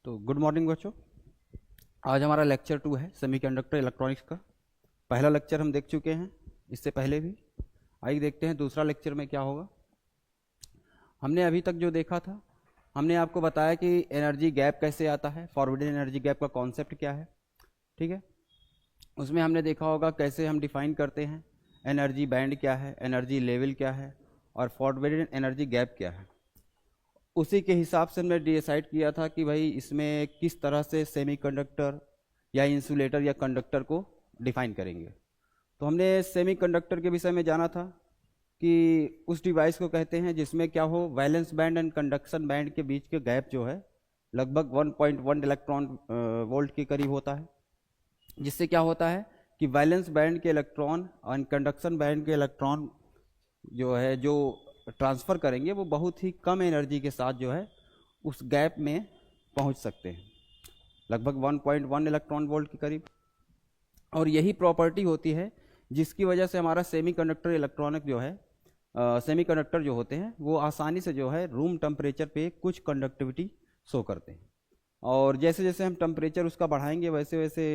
तो good morning बच्चों। आज हमारा लेक्चर 2 है सेमीकंडक्टर इलेक्ट्रॉनिक्स का। पहला लेक्चर हम देख चुके हैं इससे पहले भी। आइए देखते हैं दूसरा लेक्चर में क्या होगा। हमने अभी तक जो देखा था, हमने आपको बताया कि एनर्जी गैप कैसे आता है, फॉरवर्डेड एनर्जी गैप का कॉन्सेप्ट क्या है। ठीक है, उसमें हमने देखा होगा कैसे हम डिफाइन करते हैं, एनर्जी बैंड क्या है, एनर्जी लेवल क्या है और फॉरवर्डेड एनर्जी गैप क्या है। उसी के हिसाब से हमने डिसाइड किया था कि भाई इसमें किस तरह से सेमीकंडक्टर या इंसुलेटर या कंडक्टर को डिफाइन करेंगे। तो हमने सेमीकंडक्टर के विषय में जाना था कि उस डिवाइस को कहते हैं जिसमें क्या हो, valence band and conduction band के बीच के गैप जो है लगभग 1.1 इलेक्ट्रॉन वोल्ट के करीब होता है। जिससे क्या होता है कि वैलेंस बैंड के इलेक्ट्रॉन और कंडक्शन बैंड के इलेक्ट्रॉन जो है जो ट्रांसफ़र करेंगे वो बहुत ही कम एनर्जी के साथ जो है उस गैप में पहुंच सकते हैं, लगभग 1.1 इलेक्ट्रॉन वोल्ट के करीब। और यही प्रॉपर्टी होती है जिसकी वजह से हमारा सेमीकंडक्टर इलेक्ट्रॉनिक जो है सेमीकंडक्टर जो होते हैं वो आसानी से जो है रूम टेम्परेचर पे कुछ कंडक्टिविटी शो करते हैं। और जैसे जैसे हम टेम्परेचर उसका बढ़ाएंगे वैसे वैसे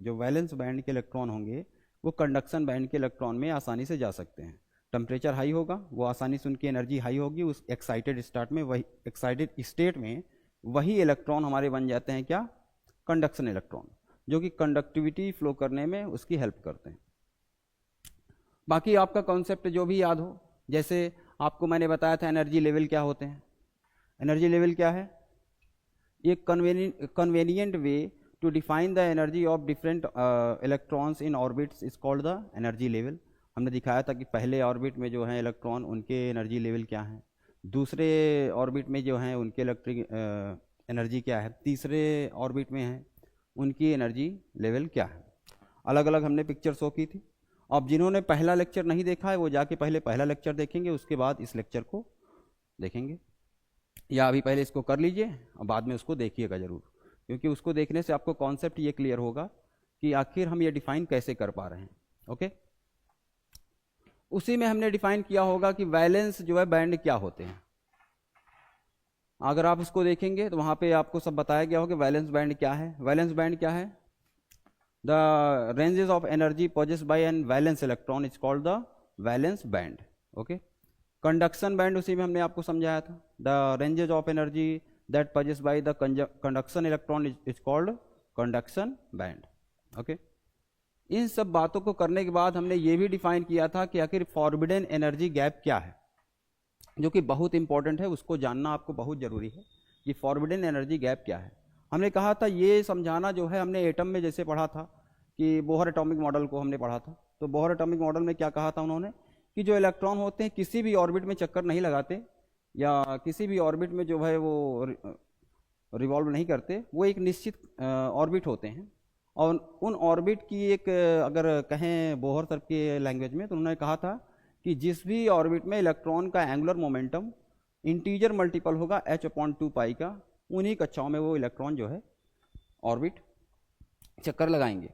जो वैलेंस बैंड के इलेक्ट्रॉन होंगे वो कंडक्शन बैंड के इलेक्ट्रॉन में आसानी से जा सकते हैं। टेम्परेचर हाई होगा, वो आसानी से उनकी एनर्जी हाई होगी, उस एक्साइटेड स्टेट में वही इलेक्ट्रॉन हमारे बन जाते हैं क्या, कंडक्शन इलेक्ट्रॉन, जो कि कंडक्टिविटी फ्लो करने में उसकी हेल्प करते हैं। बाकी आपका कॉन्सेप्ट जो भी याद हो, जैसे आपको मैंने बताया था एनर्जी लेवल क्या होते हैं। एनर्जी लेवल क्या है, एक convenient way to define the energy of different electrons in orbits is called the energy level. हमने दिखाया था कि पहले ऑर्बिट में जो है इलेक्ट्रॉन उनके एनर्जी लेवल क्या है, दूसरे ऑर्बिट में जो है उनके इलेक्ट्रिक एनर्जी क्या है, तीसरे ऑर्बिट में है उनकी एनर्जी लेवल क्या है। अलग अलग हमने पिक्चर शो की थी। अब जिन्होंने पहला लेक्चर नहीं देखा है वो जाके पहले पहला लेक्चर देखेंगे, उसके बाद इस लेक्चर को देखेंगे, या अभी पहले इसको कर लीजिए और बाद में उसको देखिएगा ज़रूर, क्योंकि उसको देखने से आपको कॉन्सेप्ट ये क्लियर होगा कि आखिर हम ये डिफाइन कैसे कर पा रहे हैं। ओके, उसी में हमने डिफाइन किया होगा कि वैलेंस जो है बैंड क्या होते हैं। अगर आप उसको देखेंगे तो वहां पे आपको सब बताया गया होगा वैलेंस बैंड क्या है। वैलेंस बैंड क्या है, the ranges of energy possessed by an valence electron is called the valence band. Okay, conduction band उसी में हमने आपको समझाया था, the ranges of energy that possessed by the conduction electron is called conduction band. Okay, इन सब बातों को करने के बाद हमने ये भी डिफाइन किया था कि आखिर फॉरबिडन एनर्जी गैप क्या है, जो कि बहुत इंपॉर्टेंट है, उसको जानना आपको बहुत ज़रूरी है कि फॉरबिडन एनर्जी गैप क्या है। हमने कहा था ये समझाना जो है, हमने एटम में जैसे पढ़ा था कि बोहर एटॉमिक मॉडल को हमने पढ़ा था। तो बोहर एटॉमिक मॉडल में क्या कहा था उन्होंने कि जो इलेक्ट्रॉन होते हैं किसी भी ऑर्बिट में चक्कर नहीं लगाते या किसी भी ऑर्बिट में जो है वो रिवॉल्व नहीं करते, वो एक निश्चित ऑर्बिट होते हैं। और उन ऑर्बिट की एक अगर कहें बोहर सर के लैंग्वेज में, तो उन्होंने कहा था कि जिस भी ऑर्बिट में इलेक्ट्रॉन का एंगुलर मोमेंटम इंटीजर मल्टीपल होगा h/2 पाई का, उन्हीं कक्षाओं में वो इलेक्ट्रॉन जो है ऑर्बिट चक्कर लगाएंगे।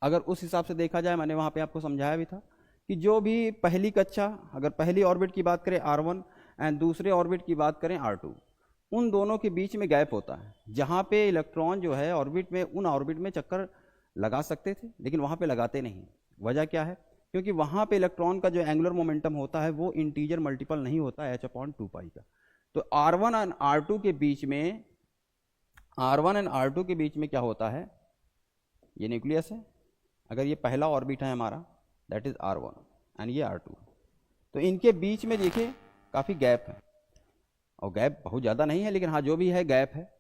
अगर उस हिसाब से देखा जाए, मैंने वहाँ पे आपको समझाया भी था कि जो भी पहली कक्षा, अगर पहली ऑर्बिट की बात करें R1 एंड दूसरे ऑर्बिट की बात करें R2, उन दोनों के बीच में गैप होता है जहाँ पे इलेक्ट्रॉन जो है ऑर्बिट में, उन ऑर्बिट में चक्कर लगा सकते थे लेकिन वहाँ पे लगाते नहीं। वजह क्या है, क्योंकि वहाँ पे इलेक्ट्रॉन का जो एंगुलर मोमेंटम होता है वो इंटीजर मल्टीपल नहीं होता है h/2 पाई का। तो R1 एंड R2 के बीच में, R1 एंड R2 के बीच में क्या होता है, ये न्यूक्लियस है। अगर ये पहला ऑर्बिट है हमारा, दैट इज R1 एंड ये R2, तो इनके बीच में देखिए काफ़ी गैप है, और गैप बहुत ज़्यादा नहीं है लेकिन हाँ जो भी है गैप है।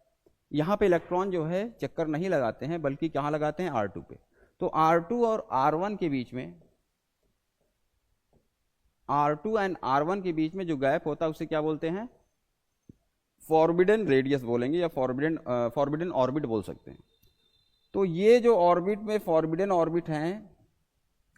यहाँ पे इलेक्ट्रॉन जो है चक्कर नहीं लगाते हैं बल्कि कहाँ लगाते हैं, R2 पे। तो R2 और R1 के बीच में, R2 एंड R1 के बीच में जो गैप होता है उसे क्या बोलते हैं, फॉरबिडन रेडियस बोलेंगे या फॉरबिडन ऑर्बिट बोल सकते हैं। तो ये जो ऑर्बिट में फॉरबिडन ऑर्बिट हैं,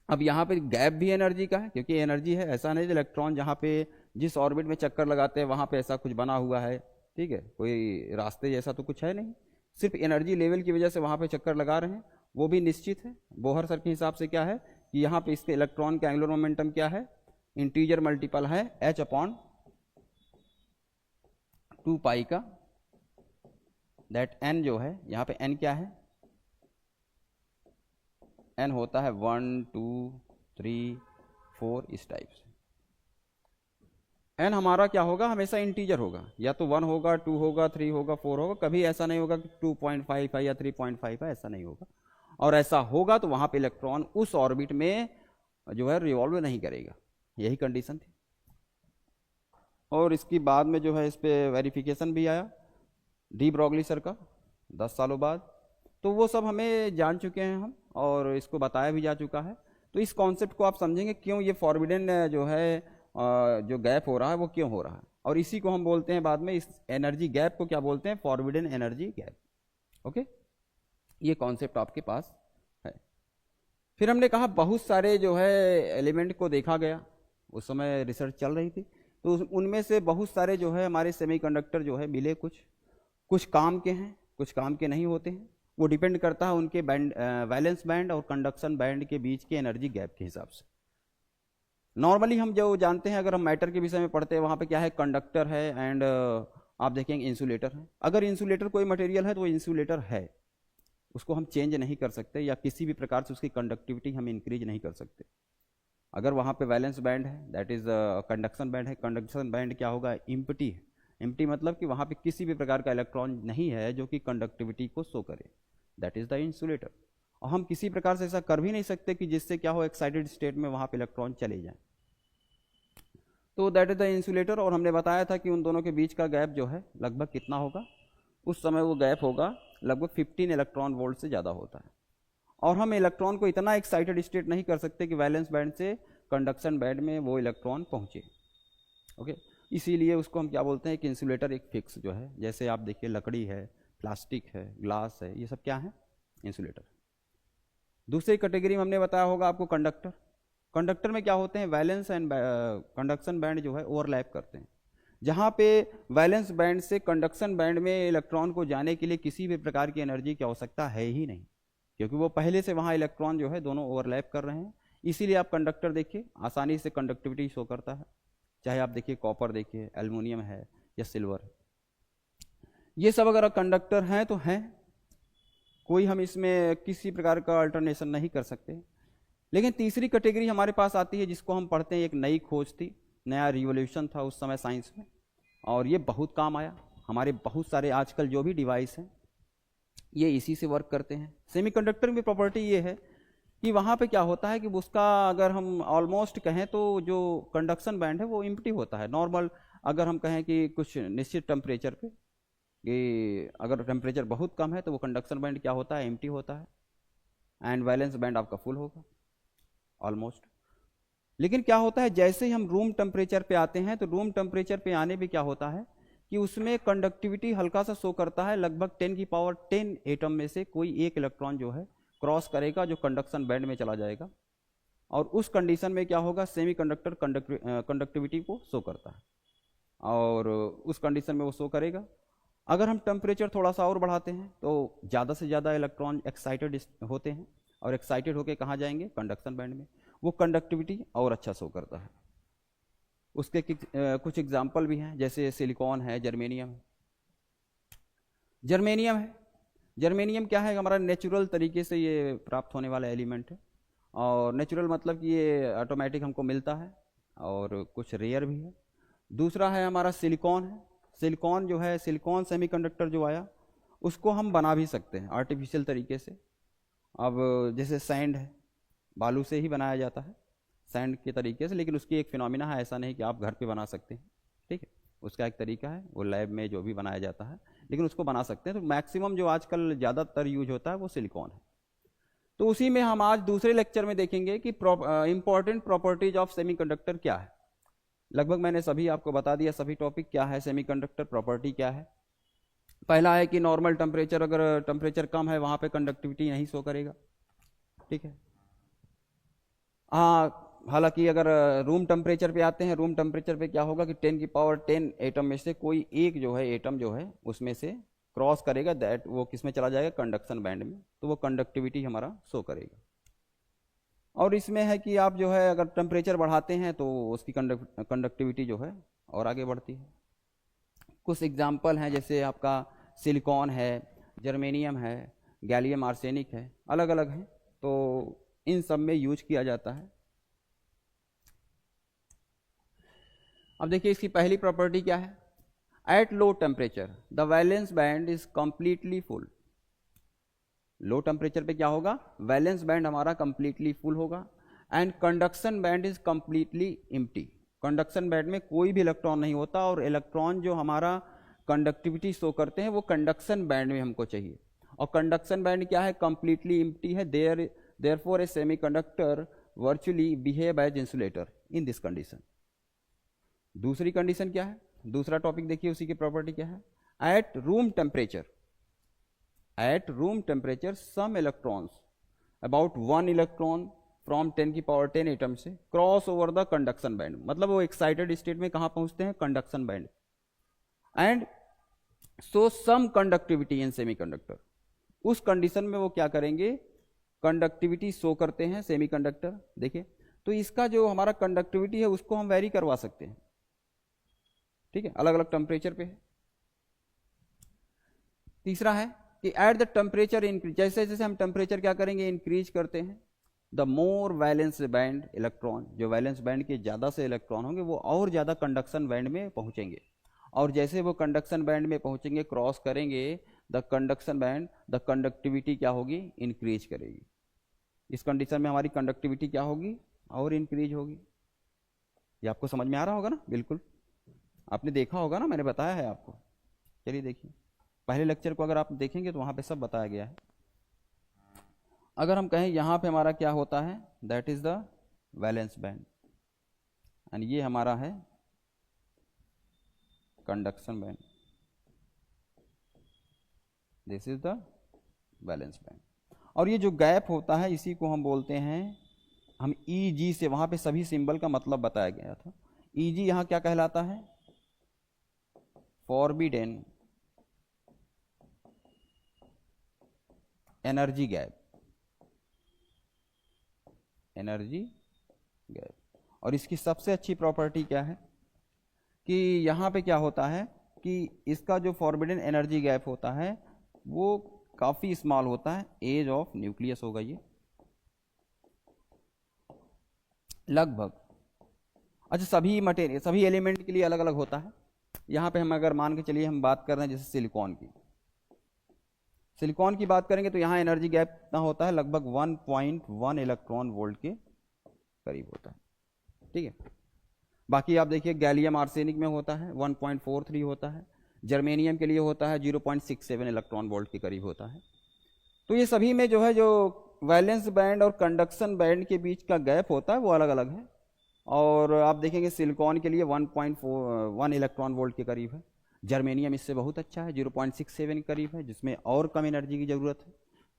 अब यहाँ पे गैप भी एनर्जी का है क्योंकि एनर्जी है, ऐसा नहीं इलेक्ट्रॉन जहाँ पे जिस ऑर्बिट में चक्कर लगाते हैं वहाँ पे ऐसा कुछ बना हुआ है, ठीक है, कोई रास्ते जैसा तो कुछ है नहीं, सिर्फ एनर्जी लेवल की वजह से वहाँ पे चक्कर लगा रहे हैं, वो भी निश्चित है। बोहर सर के हिसाब से क्या है कि यहाँ पे इसके इलेक्ट्रॉन का एंगुलर मोमेंटम क्या है, इंटीजर मल्टीपल है h/2 पाई का दैट n जो है, यहाँ पे n क्या है, n होता है 1 2 3 4 इस टाइप से। n हमारा क्या होगा, हमेशा इंटीजर होगा, या तो 1 होगा, 2 होगा, 3 होगा, 4 होगा, कभी ऐसा नहीं होगा कि 2.5 है या 3.5 है, ऐसा नहीं होगा। और ऐसा होगा तो वहाँ पे इलेक्ट्रॉन उस ऑर्बिट में जो है रिवॉल्व नहीं करेगा, यही कंडीशन थी। और इसकी बाद में जो है इस पर वेरिफिकेशन भी आया डी ब्रॉगली सर का 10 सालों बाद, तो वो सब हमें जान चुके हैं हम, और इसको बताया भी जा चुका है। तो इस कॉन्सेप्ट को आप समझेंगे क्यों ये फॉरबिडन जो है जो गैप हो रहा है वो क्यों हो रहा है, और इसी को हम बोलते हैं बाद में, इस एनर्जी गैप को क्या बोलते हैं, फॉरबिडन एनर्जी गैप। ओके, ये कॉन्सेप्ट आपके पास है। फिर हमने कहा बहुत सारे जो है एलिमेंट को देखा गया, उस समय रिसर्च चल रही थी, तो उनमें से बहुत सारे जो है हमारे सेमीकंडक्टर जो है मिले, कुछ काम के हैं, कुछ काम के नहीं होते हैं। वो डिपेंड करता है उनके बैंड, वैलेंस बैंड और कंडक्शन बैंड के बीच के एनर्जी गैप के हिसाब से। नॉर्मली हम जो जानते हैं, अगर हम मैटर के विषय में पढ़ते हैं, वहाँ पे क्या है, कंडक्टर है एंड आप देखेंगे इंसुलेटर है। अगर इंसुलेटर कोई मटेरियल है तो वो इंसुलेटर है, उसको हम चेंज नहीं कर सकते, या किसी भी प्रकार से उसकी कंडक्टिविटी हम इंक्रीज नहीं कर सकते। अगर वहाँ पे वैलेंस बैंड है, दैट इज कंडक्शन बैंड है, कंडक्शन बैंड क्या होगा, इम्प्टी है। इम्प्टी मतलब कि वहाँ पे किसी भी प्रकार का इलेक्ट्रॉन नहीं है जो कि कंडक्टिविटी को शो करे, दैट इज द इंसुलेटर। और हम किसी प्रकार से ऐसा कर भी नहीं सकते कि जिससे क्या हो, एक्साइटेड स्टेट में वहाँ पे इलेक्ट्रॉन चले जाए, तो दैट इज द इंसुलेटर। और हमने बताया था कि उन दोनों के बीच का गैप जो है लगभग कितना होगा, उस समय वो गैप होगा लगभग 15 इलेक्ट्रॉन वोल्ट से ज़्यादा होता है। और हम इलेक्ट्रॉन को इतना एक्साइटेड स्टेट नहीं कर सकते कि वैलेंस बैंड से कंडक्शन बैंड में वो इलेक्ट्रॉन पहुँचे। ओके, इसीलिए उसको हम क्या बोलते हैं कि इंसुलेटर एक फिक्स जो है, जैसे आप देखिए लकड़ी है, प्लास्टिक है, ग्लास है, ये सब क्या है, इंसुलेटर। दूसरी कैटेगरी में हमने बताया होगा आपको कंडक्टर। कंडक्टर में क्या होते हैं, वैलेंस एंड कंडक्शन बैंड जो है ओवरलैप करते हैं। जहाँ पे वैलेंस बैंड से कंडक्शन बैंड में इलेक्ट्रॉन को जाने के लिए किसी भी प्रकार की एनर्जी की आवश्यकता है ही नहीं, क्योंकि वो पहले से वहाँ इलेक्ट्रॉन जो है दोनों ओवरलैप कर रहे हैं। इसीलिए आप कंडक्टर देखिए, आसानी से कंडक्टिविटी शो करता है, चाहे आप देखिए कॉपर देखिए, एल्युमिनियम है या सिल्वर है, ये सब अगर कंडक्टर हैं तो हैं, कोई हम इसमें किसी प्रकार का अल्टरनेशन नहीं कर सकते। लेकिन तीसरी कैटेगरी हमारे पास आती है जिसको हम पढ़ते हैं, एक नई खोज थी, नया रिवोल्यूशन था उस समय साइंस में, और ये बहुत काम आया। हमारे बहुत सारे आजकल जो भी डिवाइस हैं ये इसी से वर्क करते हैं। सेमीकंडक्टर की प्रॉपर्टी ये है कि वहाँ पे क्या होता है कि उसका अगर हम ऑलमोस्ट कहें तो जो कंडक्शन बैंड है वो एम्प्टी होता है। नॉर्मल अगर हम कहें कि कुछ निश्चित टेम्परेचर पे, कि अगर टेम्परेचर बहुत कम है तो वो कंडक्शन बैंड क्या होता है, एम्प्टी होता है, एंड वैलेंस बैंड आपका फुल होगा ऑलमोस्ट। लेकिन क्या होता है, जैसे ही हम रूम टेम्परेचर पे आते हैं तो रूम टेम्परेचर पे आने पे क्या होता है कि उसमें कंडक्टिविटी हल्का सा शो करता है, लगभग 10 की पावर 10 एटम में से कोई एक इलेक्ट्रॉन जो है क्रॉस करेगा जो कंडक्शन बैंड में चला जाएगा, और उस कंडीशन में क्या होगा, सेमीकंडक्टर कंडक्टिविटी को शो करता है, और उस कंडीशन में वो शो करेगा। अगर हम टेम्परेचर थोड़ा सा और बढ़ाते हैं तो ज़्यादा से ज़्यादा इलेक्ट्रॉन एक्साइटेड होते हैं, और एक्साइटेड होकर कहाँ जाएंगे, कंडक्शन बैंड में, वो कंडक्टिविटी और अच्छा शो करता है। उसके कुछ एग्जाम्पल भी हैं, जैसे सिलिकॉन है, जर्मेनियम है। जर्मेनियम क्या है, हमारा नेचुरल तरीके से ये प्राप्त होने वाला एलिमेंट है, और नेचुरल मतलब कि ये ऑटोमेटिक हमको मिलता है, और कुछ रेयर भी है। दूसरा है हमारा सिलिकॉन है। सिलिकॉन जो है, सिलिकॉन सेमीकंडक्टर जो आया उसको हम बना भी सकते हैं आर्टिफिशियल तरीके से। अब जैसे सैंड है, बालू से ही बनाया जाता है सैंड के तरीके से, लेकिन उसकी एक फिनोमिना है, ऐसा नहीं कि आप घर पे बना सकते हैं, ठीक है, उसका एक तरीका है, वो लैब में जो भी बनाया जाता है, लेकिन उसको बना सकते हैं। तो मैक्सिमम जो आजकल ज़्यादातर यूज होता है वो सिलिकॉन है। तो उसी में हम आज दूसरे लेक्चर में देखेंगे कि इंपॉर्टेंट प्रॉपर्टीज ऑफ सेमीकंडक्टर क्या है। लगभग मैंने सभी आपको बता दिया, सभी टॉपिक क्या है, सेमीकंडक्टर प्रॉपर्टी क्या है। पहला है कि नॉर्मल टेम्परेचर, अगर टेम्परेचर कम है वहाँ पे कंडक्टिविटी नहीं शो करेगा, ठीक है। हाँ, हालांकि अगर रूम टेम्परेचर पे आते हैं, रूम टेम्परेचर पे क्या होगा कि 10 की पावर 10 एटम में से कोई एक जो है एटम जो है उसमें से क्रॉस करेगा, दैट वो किस में चला जाएगा, कंडक्शन बैंड में, तो वो कंडक्टिविटी हमारा शो करेगा। और इसमें है कि आप जो है अगर टेम्परेचर बढ़ाते हैं तो उसकी कंडक्टिविटी जो है और आगे बढ़ती है। कुछ एग्जाम्पल हैं, जैसे आपका सिलिकॉन है, जर्मेनियम है, गैलियम आर्सेनिक है, अलग अलग हैं, तो इन सब में यूज किया जाता है। अब देखिए इसकी पहली प्रॉपर्टी क्या है, at low temperature the valence band is completely full. Low temperature पे क्या होगा, वैलेंस बैंड हमारा कंप्लीटली फुल होगा, and conduction band is completely empty. Conduction band में कोई भी इलेक्ट्रॉन नहीं होता, और इलेक्ट्रॉन जो हमारा कंडक्टिविटी शो करते हैं वो कंडक्शन बैंड में हमको चाहिए, और कंडक्शन बैंड क्या है, कंप्लीटली एम्प्टी है। Therefore a semiconductor virtually behave as insulator in this condition. दूसरी कंडीशन क्या है, दूसरा टॉपिक देखिए उसी की प्रॉपर्टी क्या है, at room temperature some electrons about 1 electron from 10⁻10 atom से cross over the conduction band. मतलब वो एक्साइटेड स्टेट में कहाँ पहुंचते हैं, conduction band, and so some conductivity in semiconductor. उस कंडीशन में वो क्या करेंगे, कंडक्टिविटी शो करते हैं सेमीकंडक्टर। देखिए तो इसका जो हमारा कंडक्टिविटी है उसको हम वेरी करवा सकते हैं, ठीक है, अलग अलग टेम्परेचर पे है। तीसरा है कि एट द टेम्परेचर इंक्रीज, जैसे जैसे हम टेम्परेचर क्या करेंगे, इंक्रीज करते हैं, the more valence band electron, जो वैलेंस बैंड के ज़्यादा से इलेक्ट्रॉन होंगे वो और ज़्यादा कंडक्शन बैंड में पहुंचेंगे, और जैसे वो कंडक्शन बैंड में पहुंचेंगे, क्रॉस करेंगे the conduction band, the conductivity क्या होगी, इंक्रीज करेगी। इस कंडीशन में हमारी कंडक्टिविटी क्या होगी, और इंक्रीज होगी। ये आपको समझ में आ रहा होगा ना, बिल्कुल आपने देखा होगा ना, मैंने बताया है आपको। चलिए देखिए पहले लेक्चर को अगर आप देखेंगे तो वहाँ पे सब बताया गया है। अगर हम कहें यहाँ पे हमारा क्या होता है, that is the valence band, and ये हमारा है conduction band, this is the valence band. और ये जो गैप होता है इसी को हम बोलते हैं, हम ई से, वहाँ पे सभी सिंबल का मतलब बताया गया था। ई यहाँ क्या कहलाता है, forbidden energy gap, energy gap. और इसकी सबसे अच्छी प्रॉपर्टी क्या है कि यहाँ पे क्या होता है कि इसका जो फॉरबिडन एनर्जी गैप होता है वो काफ़ी स्मॉल होता है, एज ऑफ न्यूक्लियस होगा ये लगभग। अच्छा सभी मटेरियल, सभी एलिमेंट के लिए अलग अलग होता है। यहाँ पे हम अगर मान के चलिए हम बात कर रहे हैं जैसे सिलिकॉन की बात करेंगे तो यहाँ एनर्जी गैप कितना होता है, लगभग 1.1 इलेक्ट्रॉन वोल्ट के करीब होता है, ठीक है। बाकी आप देखिए गैलियम आर्सेनिक में होता है 1.43 होता है, जर्मेनियम के लिए होता है 0.67 इलेक्ट्रॉन वोल्ट के करीब होता है। तो ये सभी में जो है जो वैलेंस बैंड और कंडक्शन बैंड के बीच का गैप होता है वो अलग अलग है। और आप देखेंगे सिलिकॉन के लिए 1.1 इलेक्ट्रॉन वोल्ट के करीब है, जर्मेनियम इससे बहुत अच्छा है 0.67 के करीब है, जिसमें और कम एनर्जी की ज़रूरत है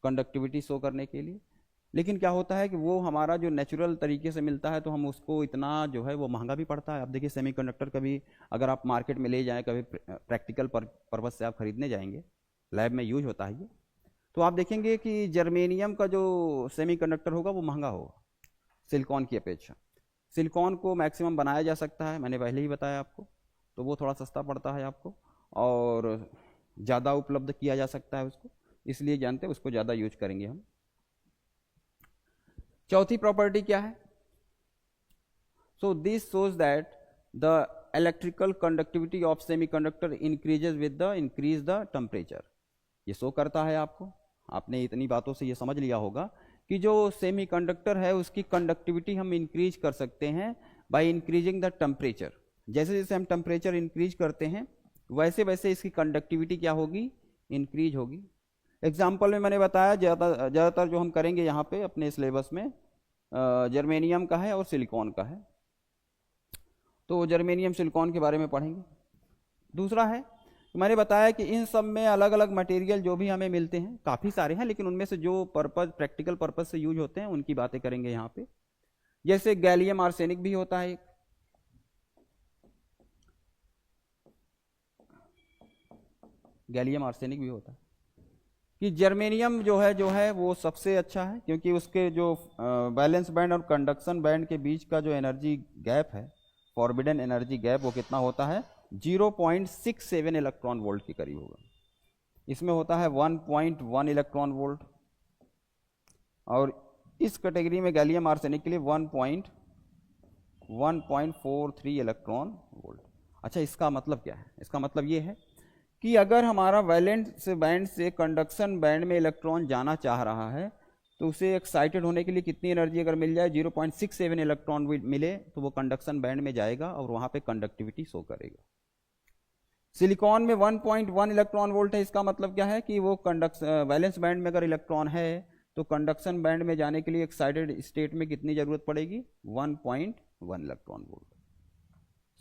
कंडक्टिविटी शो करने के लिए। लेकिन क्या होता है कि वो हमारा जो नेचुरल तरीके से मिलता है तो हम उसको इतना जो है वो महंगा भी पड़ता है। अब देखिए सेमीकंडक्टर कभी अगर आप मार्केट में ले जाएं, कभी प्रैक्टिकल पर्पज से आप खरीदने जाएंगे, लैब में यूज होता है ये, तो आप देखेंगे कि जर्मेनियम का जो सेमीकंडक्टर होगा वो महंगा होगा सिलिकॉन की अपेक्षा। सिलिकॉन को मैक्सिमम बनाया जा सकता है, मैंने पहले ही बताया आपको, तो वो थोड़ा सस्ता पड़ता है आपको और ज़्यादा उपलब्ध किया जा सकता है उसको, इसलिए जानते हैं उसको ज़्यादा यूज करेंगे हम। चौथी प्रॉपर्टी क्या है, so this shows that the electrical conductivity of semiconductor increases with the increase the temperature. ये शो करता है आपको, आपने इतनी बातों से ये समझ लिया होगा कि जो सेमीकंडक्टर है उसकी कंडक्टिविटी हम इंक्रीज कर सकते हैं बाय इंक्रीजिंग द टेम्परेचर। जैसे जैसे हम टेम्परेचर इंक्रीज करते हैं वैसे वैसे इसकी कंडक्टिविटी क्या होगी, इंक्रीज होगी। एग्जाम्पल में मैंने बताया ज़्यादातर जो हम करेंगे यहाँ पे अपने सिलेबस में जर्मेनियम का है और सिलिकॉन का है, तो जर्मेनियम सिलिकॉन के बारे में पढ़ेंगे। दूसरा है तो मैंने बताया कि इन सब में अलग अलग मटेरियल जो भी हमें मिलते हैं काफ़ी सारे हैं, लेकिन उनमें से जो पर्पज प्रैक्टिकल पर्पज से यूज होते हैं उनकी बातें करेंगे यहाँ पे। जैसे गैलियम आर्सेनिक भी होता है एक, गैलियम आर्सेनिक भी होता है कि जर्मेनियम जो है वो सबसे अच्छा है क्योंकि उसके जो बैलेंस बैंड और कंडक्शन बैंड के बीच का जो एनर्जी गैप है, फॉरबिडन एनर्जी गैप, वो कितना होता है 0.67 इलेक्ट्रॉन वोल्ट के करीब होगा। इसमें होता है 1.1 इलेक्ट्रॉन वोल्ट, और इस कैटेगरी में गैलियम आर्सेनिक के लिए 1.43 इलेक्ट्रॉन वोल्ट। अच्छा, इसका मतलब क्या है? इसका मतलब ये है कि अगर हमारा वैलेंस बैंड से कंडक्शन बैंड में इलेक्ट्रॉन जाना चाह रहा है तो उसे एक्साइटेड होने के लिए कितनी एनर्जी अगर मिल जाए, 0.67 इलेक्ट्रॉन मिले, तो वो कंडक्शन बैंड में जाएगा और वहाँ पे कंडक्टिविटी शो करेगा। सिलिकॉन में 1.1 इलेक्ट्रॉन वोल्ट है। इसका मतलब क्या है कि वो वैलेंस बैंड में अगर इलेक्ट्रॉन है तो कंडक्शन बैंड में जाने के लिए एक्साइटेड स्टेट में कितनी जरूरत पड़ेगी, 1.1 electron volt.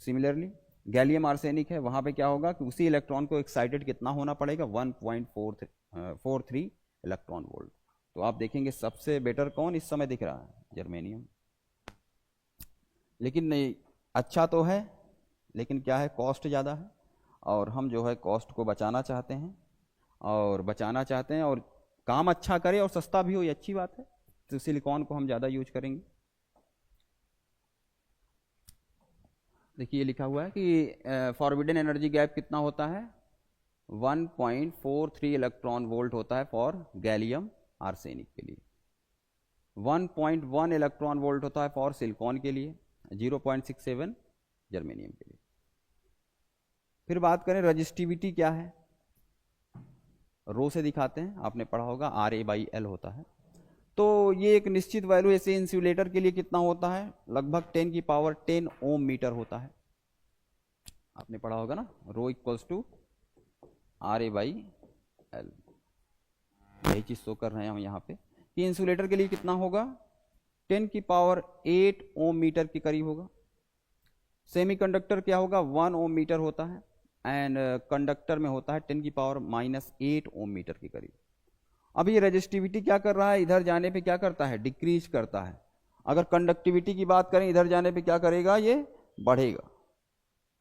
Similarly gallium arsenic है, वहां पे क्या होगा कि उसी इलेक्ट्रॉन को एक्साइटेड कितना होना पड़ेगा, 1.43 इलेक्ट्रॉन वोल्ट। तो आप देखेंगे सबसे बेटर कौन इस समय दिख रहा है, जर्मेनियम। लेकिन नहीं, अच्छा तो है, लेकिन क्या है, कॉस्ट ज़्यादा है, और हम जो है कॉस्ट को बचाना चाहते हैं और काम अच्छा करे और सस्ता भी हो, ये अच्छी बात है, तो सिलिकॉन को हम ज़्यादा यूज करेंगे। देखिए ये लिखा हुआ है कि फॉरबिडन एनर्जी गैप कितना होता है, 1.43 इलेक्ट्रॉन वोल्ट होता है फॉर गैलियम आर्सेनिक के लिए, 1.1 इलेक्ट्रॉन वोल्ट होता है फॉर सिलिकॉन के लिए, 0.67 जर्मेनियम के लिए। फिर बात करें रजिस्टिविटी क्या है, रो से दिखाते हैं, आपने पढ़ा होगा RA/L होता है। तो ये एक निश्चित वैल्यू, ऐसे इंसुलेटर के लिए कितना होता है, लगभग 10 ओम मीटर होता है, आपने पढ़ा होगा ना, रो इक्वल्स टू RA/L। यही चीज शो कर रहे हैं हम यहाँ पे कि इंसुलेटर के लिए कितना होगा, 10⁸ ओम मीटर के करीब होगा। सेमीकंडक्टर क्या होगा, 1 ओम मीटर होता है, एंड कंडक्टर में होता है 10⁻⁸ ओम मीटर के करीब। अब ये रेजिस्टिविटी क्या कर रहा है, इधर जाने पे क्या करता है, डिक्रीज करता है। अगर कंडक्टिविटी की बात करें, इधर जाने पे क्या करेगा, ये बढ़ेगा।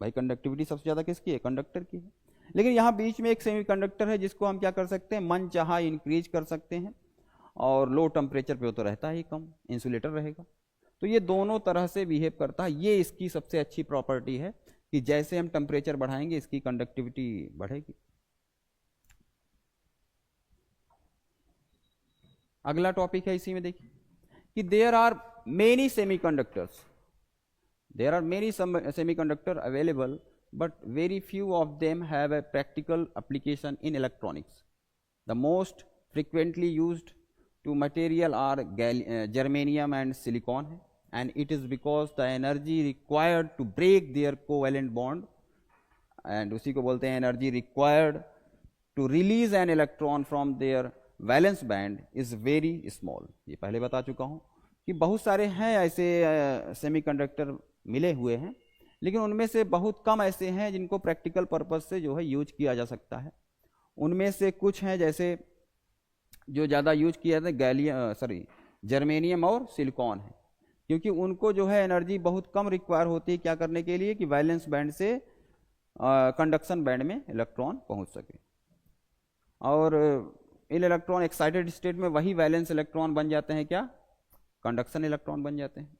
भाई कंडक्टिविटी सबसे ज़्यादा किसकी है, कंडक्टर की है। लेकिन यहाँ बीच में एक सेमीकंडक्टर है जिसको हम क्या कर सकते हैं, मन चाहा इंक्रीज कर सकते हैं, और लो टेम्परेचर पे वो तो रहता ही कम, इंसुलेटर रहेगा। तो ये दोनों तरह से बिहेव करता है। ये इसकी सबसे अच्छी प्रॉपर्टी है कि जैसे हम टेम्परेचर बढ़ाएंगे इसकी कंडक्टिविटी बढ़ेगी। अगला टॉपिक है इसी में, देखिए कि there are many semiconductor available, but very few of them have a practical application in electronics. The most frequently used two material are germanium and silicon, and it is because the energy required to break their covalent bond, and उसी को बोलते हैं energy required to release an electron from their valence band is very small. ये पहले बता चुका हूँ कि बहुत सारे हैं ऐसे सेमीकंडक्टर मिले हुए हैं, लेकिन उनमें से बहुत कम ऐसे हैं जिनको प्रैक्टिकल पर्पज से जो है यूज किया जा सकता है। उनमें से कुछ हैं जैसे जो ज़्यादा यूज किया जाता है जर्मेनियम और सिलिकॉन है, क्योंकि उनको जो है एनर्जी बहुत कम रिक्वायर होती है क्या करने के लिए कि वैलेंस बैंड से कंडक्शन बैंड में इलेक्ट्रॉन पहुंच सके। और इन इलेक्ट्रॉन एक्साइटेड स्टेट में वही वैलेंस इलेक्ट्रॉन बन जाते हैं क्या, कंडक्शन इलेक्ट्रॉन बन जाते हैं।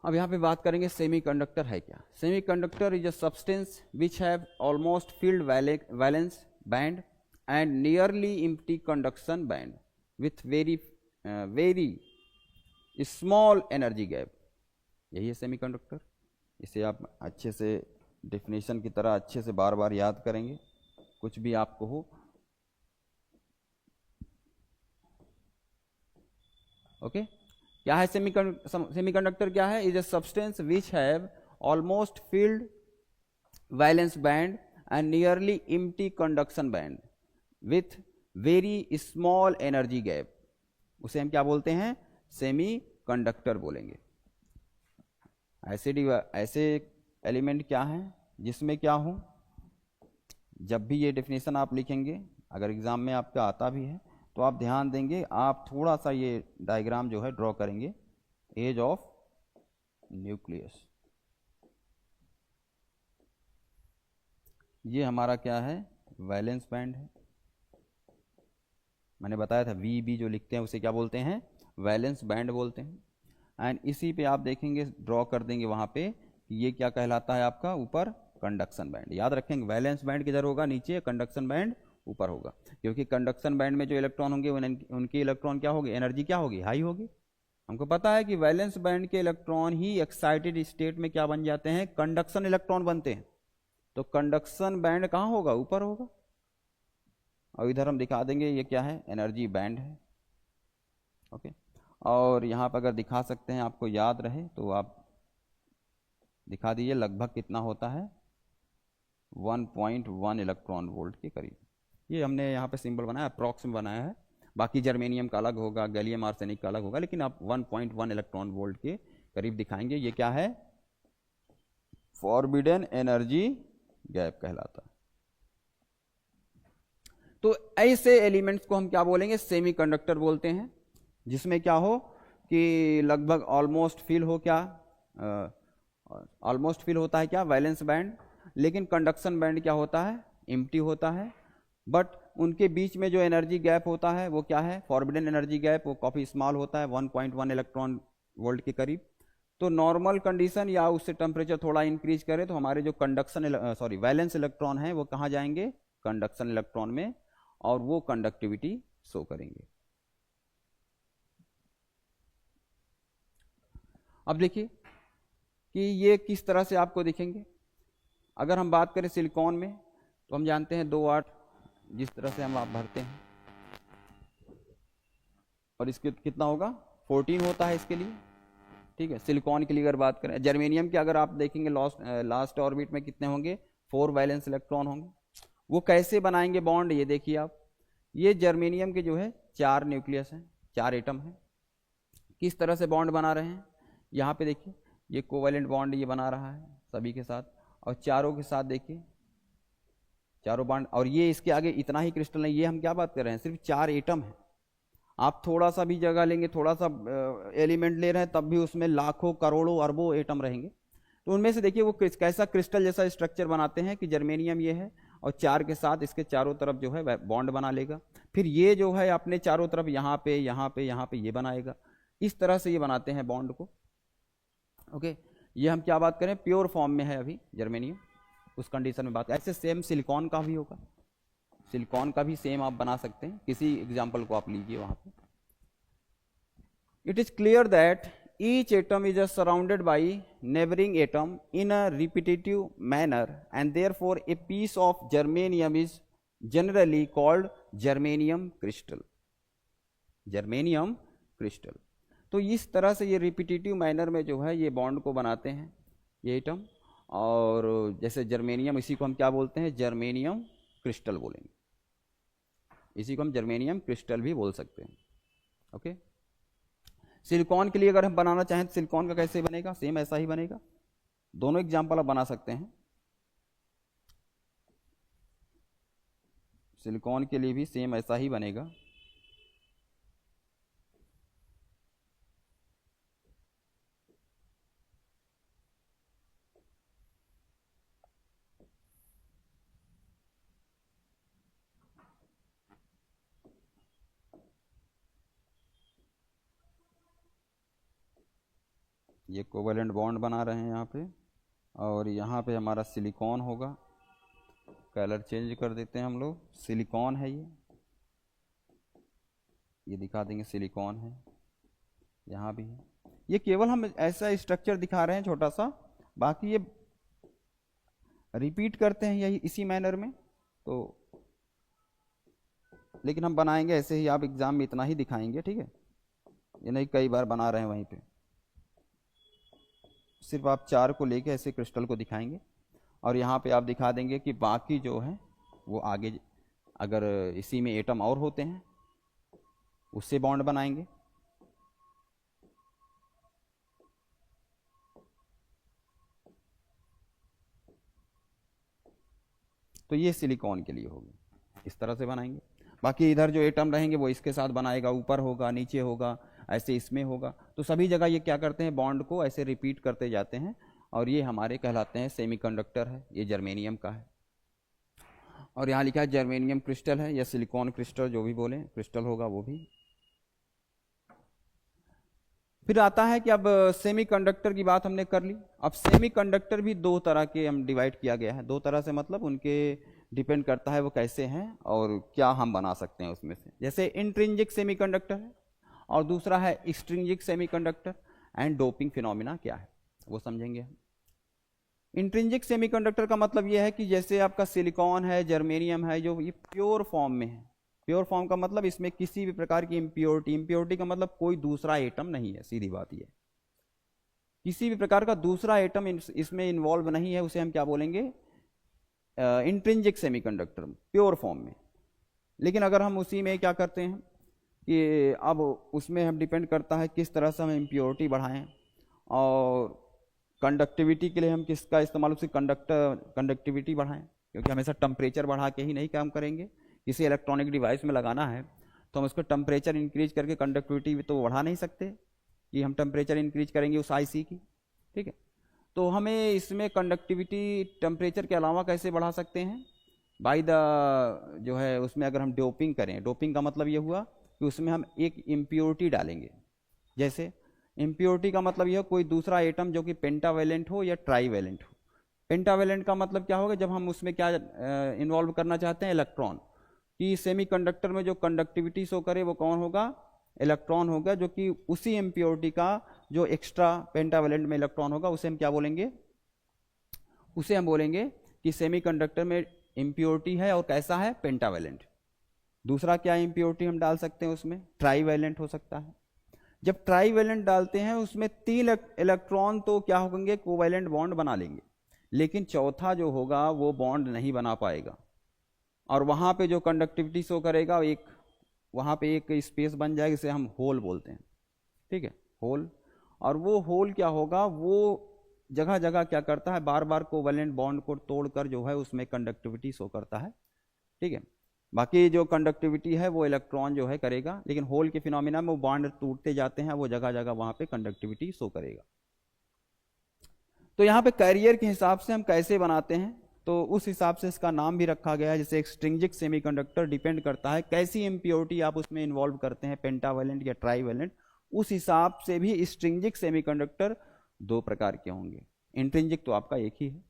अब यहाँ पे बात करेंगे सेमीकंडक्टर है क्या। Semiconductor is a substance which have almost field valence band and nearly empty conduction band with very small energy gap. यही है सेमीकंडक्टर। इसे आप अच्छे से डेफिनेशन की तरह अच्छे से बार बार याद करेंगे, कुछ भी आपको हो। ओके क्या है सेमीकंडक्टर क्या है, is a substance which have almost field valence band and nearly empty conduction band with very small energy gap. उसे हम क्या बोलते हैं, सेमीकंडक्टर बोलेंगे। ऐसे एलिमेंट क्या हैं जिसमें क्या हो, जब भी ये डेफिनेशन आप लिखेंगे, अगर एग्जाम में आपका आता भी है तो आप ध्यान देंगे, आप थोड़ा सा ये डायग्राम जो है ड्रॉ करेंगे। एज ऑफ न्यूक्लियस, ये हमारा क्या है, वैलेंस बैंड है। मैंने बताया था VB जो लिखते हैं उसे क्या बोलते हैं, वैलेंस बैंड बोलते हैं। एंड इसी पे आप देखेंगे ड्रॉ कर देंगे वहाँ पे कि ये क्या कहलाता है आपका ऊपर कंडक्शन बैंड। याद रखेंगे वैलेंस बैंड किधर होगा, नीचे, कंडक्शन बैंड ऊपर होगा, क्योंकि कंडक्शन बैंड में जो इलेक्ट्रॉन होंगे उनकी इलेक्ट्रॉन क्या होगी, एनर्जी क्या होगी, हाई होगी। हमको पता है कि वैलेंस बैंड के इलेक्ट्रॉन ही एक्साइटेड स्टेट में क्या बन जाते हैं, कंडक्शन इलेक्ट्रॉन बनते हैं। तो कंडक्शन बैंड कहाँ होगा, ऊपर होगा। और इधर हम दिखा देंगे ये क्या है, एनर्जी बैंड है। ओके, और यहाँ पर अगर दिखा सकते हैं, आपको याद रहे तो आप दिखा दीजिए, लगभग कितना होता है, 1.1 इलेक्ट्रॉन वोल्ट के करीब। ये हमने यहाँ पे सिंबल बनाया, अप्रॉक्स में बनाया है, बाकी जर्मेनियम का अलग होगा, गैलियम आर्सेनिक का अलग होगा, लेकिन आप 1.1 इलेक्ट्रॉन वोल्ट के करीब दिखाएंगे। ये क्या है, फॉरबिडन एनर्जी गैप कहलाता है। तो ऐसे एलिमेंट्स को हम क्या बोलेंगे, सेमीकंडक्टर बोलते हैं, जिसमें क्या हो कि लगभग ऑलमोस्ट फिल हो, क्या ऑलमोस्ट फिल होता है क्या, वैलेंस बैंड, लेकिन कंडक्शन बैंड क्या होता है, एम्प्टी होता है। बट उनके बीच में जो एनर्जी गैप होता है वो क्या है, फॉरबिडन एनर्जी गैप, वो काफ़ी स्मॉल होता है, 1.1 इलेक्ट्रॉन वोल्ट के करीब। तो नॉर्मल कंडीशन या उससे टेम्परेचर थोड़ा इंक्रीज करे तो हमारे जो वैलेंस इलेक्ट्रॉन है वो कहाँ जाएंगे, कंडक्शन इलेक्ट्रॉन में, और वो कंडक्टिविटी शो करेंगे। अब देखिए कि ये किस तरह से आपको दिखेंगे। अगर हम बात करें सिलिकॉन में तो हम जानते हैं 2 8 जिस तरह से हम आप भरते हैं, और इसके कितना होगा, 14 होता है इसके लिए, ठीक है। सिलिकॉन के लिए अगर बात करें, जर्मेनियम के अगर आप देखेंगे लास्ट ऑर्बिट में कितने होंगे, 4 वैलेंस इलेक्ट्रॉन होंगे। वो कैसे बनाएंगे बॉन्ड, ये देखिए आप, ये जर्मेनियम के जो है 4 न्यूक्लियस हैं, 4 एटम हैं। किस तरह से बॉन्ड बना रहे हैं, यहाँ पे देखिए, ये कोवैलेंट बॉन्ड ये बना रहा है सभी के साथ, और चारों के साथ देखिए चारों बॉन्ड, और ये इसके आगे इतना ही क्रिस्टल नहीं, ये हम क्या बात कर रहे हैं, सिर्फ 4 एटम है। आप थोड़ा सा भी जगह लेंगे, थोड़ा सा एलिमेंट ले रहे हैं, तब भी उसमें लाखों करोड़ों अरबों एटम रहेंगे। तो उनमें से देखिए वो कैसा क्रिस्टल जैसा स्ट्रक्चर बनाते हैं कि जर्मेनियम ये है, और 4 के साथ इसके चारों तरफ जो है बॉन्ड बना लेगा। फिर ये जो है अपने चारों तरफ यहाँ पे यहाँ पे यहाँ पे ये बनाएगा। इस तरह से ये बनाते हैं बॉन्ड को। ओके, ये हम क्या बात करें, प्योर फॉर्म में है अभी जर्मेनियम, उस कंडीशन में बात। ऐसे सेम सिलिकॉन का भी होगा, सिलिकॉन का भी सेम आप बना सकते हैं। किसी एग्जाम्पल को आप लीजिए वहां पे। It is clear that each atom is surrounded by neighbouring atom in a repetitive manner, and therefore a piece of germanium is generally called germanium crystal. Germanium crystal. तो इस तरह से ये रिपीटेटिव मैनर में जो है ये बॉन्ड को बनाते हैं ये एटम, और जैसे जर्मेनियम, इसी को हम क्या बोलते हैं, जर्मेनियम क्रिस्टल बोलेंगे। इसी को हम जर्मेनियम क्रिस्टल भी बोल सकते हैं। ओके, सिलिकॉन के लिए अगर हम बनाना चाहें तो सिलिकॉन का कैसे बनेगा, सेम ऐसा ही बनेगा। दोनों एग्जाम्पल आप बना सकते हैं। सिलिकॉन के लिए भी सेम ऐसा ही बनेगा। ये कोवैलेंट बॉन्ड बना रहे हैं यहाँ पे, और यहाँ पे हमारा सिलिकॉन होगा। कलर चेंज कर देते हैं हम लोग, सिलिकॉन है ये दिखा देंगे, सिलिकॉन है, यहाँ भी है। ये केवल हम ऐसा स्ट्रक्चर दिखा रहे हैं छोटा सा, बाकी ये रिपीट करते हैं यही इसी मैनर में। तो लेकिन हम बनाएंगे ऐसे ही, आप एग्जाम में इतना ही दिखाएंगे, ठीक है, ये नहीं कई बार बना रहे हैं वहीं पे। सिर्फ आप 4 को लेके ऐसे क्रिस्टल को दिखाएंगे, और यहाँ पे आप दिखा देंगे कि बाकी जो है वो आगे अगर इसी में एटम और होते हैं उससे बॉन्ड बनाएंगे। तो ये सिलिकॉन के लिए होगी, इस तरह से बनाएंगे। बाकी इधर जो एटम रहेंगे वो इसके साथ बनाएगा, ऊपर होगा, नीचे होगा, ऐसे इसमें होगा। तो सभी जगह ये क्या करते हैं, बॉन्ड को ऐसे रिपीट करते जाते हैं, और ये हमारे कहलाते हैं सेमीकंडक्टर है। ये जर्मेनियम का है, और यहाँ लिखा है जर्मेनियम क्रिस्टल है, या सिलिकॉन क्रिस्टल, जो भी बोले क्रिस्टल होगा वो भी। फिर आता है कि अब सेमीकंडक्टर की बात हमने कर ली। अब सेमीकंडक्टर भी दो तरह के हम डिवाइड किया गया है। दो तरह से मतलब उनके डिपेंड करता है वो कैसे हैं और क्या हम बना सकते हैं उसमें से। जैसे इंट्रिंसिक सेमीकंडक्टर है और दूसरा है extrinsic semiconductor. And doping phenomena क्या है वो समझेंगे हम। इंट्रिंसिक सेमीकंडक्टर का मतलब ये है कि जैसे आपका सिलिकॉन है, जर्मेनियम है, जो ये प्योर फॉर्म में है। प्योर फॉर्म का मतलब इसमें किसी भी प्रकार की इम्प्योरिटी, इम्प्योरिटी का मतलब कोई दूसरा एटम नहीं है, सीधी बात ये। किसी भी प्रकार का दूसरा एटम इसमें इन्वॉल्व नहीं है, उसे हम क्या बोलेंगे, इंट्रिंसिक सेमीकंडक्टर, प्योर फॉर्म में। लेकिन अगर हम उसी में क्या करते हैं कि अब उसमें हम डिपेंड करता है किस तरह से हम इम्प्योरिटी बढ़ाएं और कंडक्टिविटी के लिए हम किसका इस्तेमाल, उसकी कंडक्टिविटी बढ़ाएं, क्योंकि हमेशा टेम्परेचर बढ़ा के ही नहीं काम करेंगे। किसी इलेक्ट्रॉनिक डिवाइस में लगाना है तो हम उसको टेम्परेचर इंक्रीज करके कंडक्टिविटी तो बढ़ा नहीं सकते कि हम टेम्परेचर इंक्रीज करेंगे उस आईसी की, ठीक है। तो हमें इसमें कंडक्टिविटी टेम्परेचर के अलावा कैसे बढ़ा सकते हैं, बाय द जो है उसमें अगर हम डोपिंग करें। डोपिंग का मतलब ये हुआ कि उसमें हम एक इम्प्योरिटी डालेंगे। जैसे इम्प्योरिटी का मतलब यह कोई दूसरा एटम जो कि पेंटावेलेंट हो या ट्राईवेलेंट हो। पेंटावेलेंट का मतलब क्या होगा, जब हम उसमें क्या इन्वॉल्व करना चाहते हैं, इलेक्ट्रॉन, कि सेमीकंडक्टर में जो कंडक्टिविटी शो करे वो कौन होगा, इलेक्ट्रॉन होगा, जो कि उसी इम्प्योरिटी का जो एक्स्ट्रा पेंटावेलेंट में इलेक्ट्रॉन होगा उसे हम क्या बोलेंगे, उसे हम बोलेंगे कि सेमीकंडक्टर में इम्प्योरिटी है और कैसा है, पेंटावेलेंट। दूसरा क्या इम्प्योरिटी हम डाल सकते हैं उसमें, ट्राईवेलेंट हो सकता है। जब ट्राईवेलेंट डालते हैं उसमें 3 इलेक्ट्रॉन तो क्या होंगे, कोवैलेंट बॉन्ड बना लेंगे, लेकिन चौथा जो होगा वो बॉन्ड नहीं बना पाएगा और वहां पे जो कंडक्टिविटी शो करेगा एक, वहां पे एक स्पेस बन जाएगा, इसे हम होल बोलते हैं, ठीक है, होल। और वो होल क्या होगा, वो जगह जगह क्या करता है, बार बार कोवैलेंट बॉन्ड को तोड़कर जो है उसमें कंडक्टिविटी शो करता है, ठीक है। बाकी जो कंडक्टिविटी है वो इलेक्ट्रॉन जो है करेगा, लेकिन होल के फिनोमिना में वो बॉन्ड टूटते जाते हैं, वो जगह जगह वहां पे कंडक्टिविटी शो करेगा। तो यहाँ पे कैरियर के हिसाब से हम कैसे बनाते हैं, तो उस हिसाब से इसका नाम भी रखा गया है। जैसे एक्सट्रिंसिक सेमीकंडक्टर डिपेंड करता है कैसी इम्प्योरिटी आप उसमें इन्वॉल्व करते हैं, पेंटावेलेंट या ट्राईवेलेंट, उस हिसाब से भी एक्सट्रिंसिक सेमीकंडक्टर 2 प्रकार के होंगे। इंट्रिंसिक तो आपका एक ही है,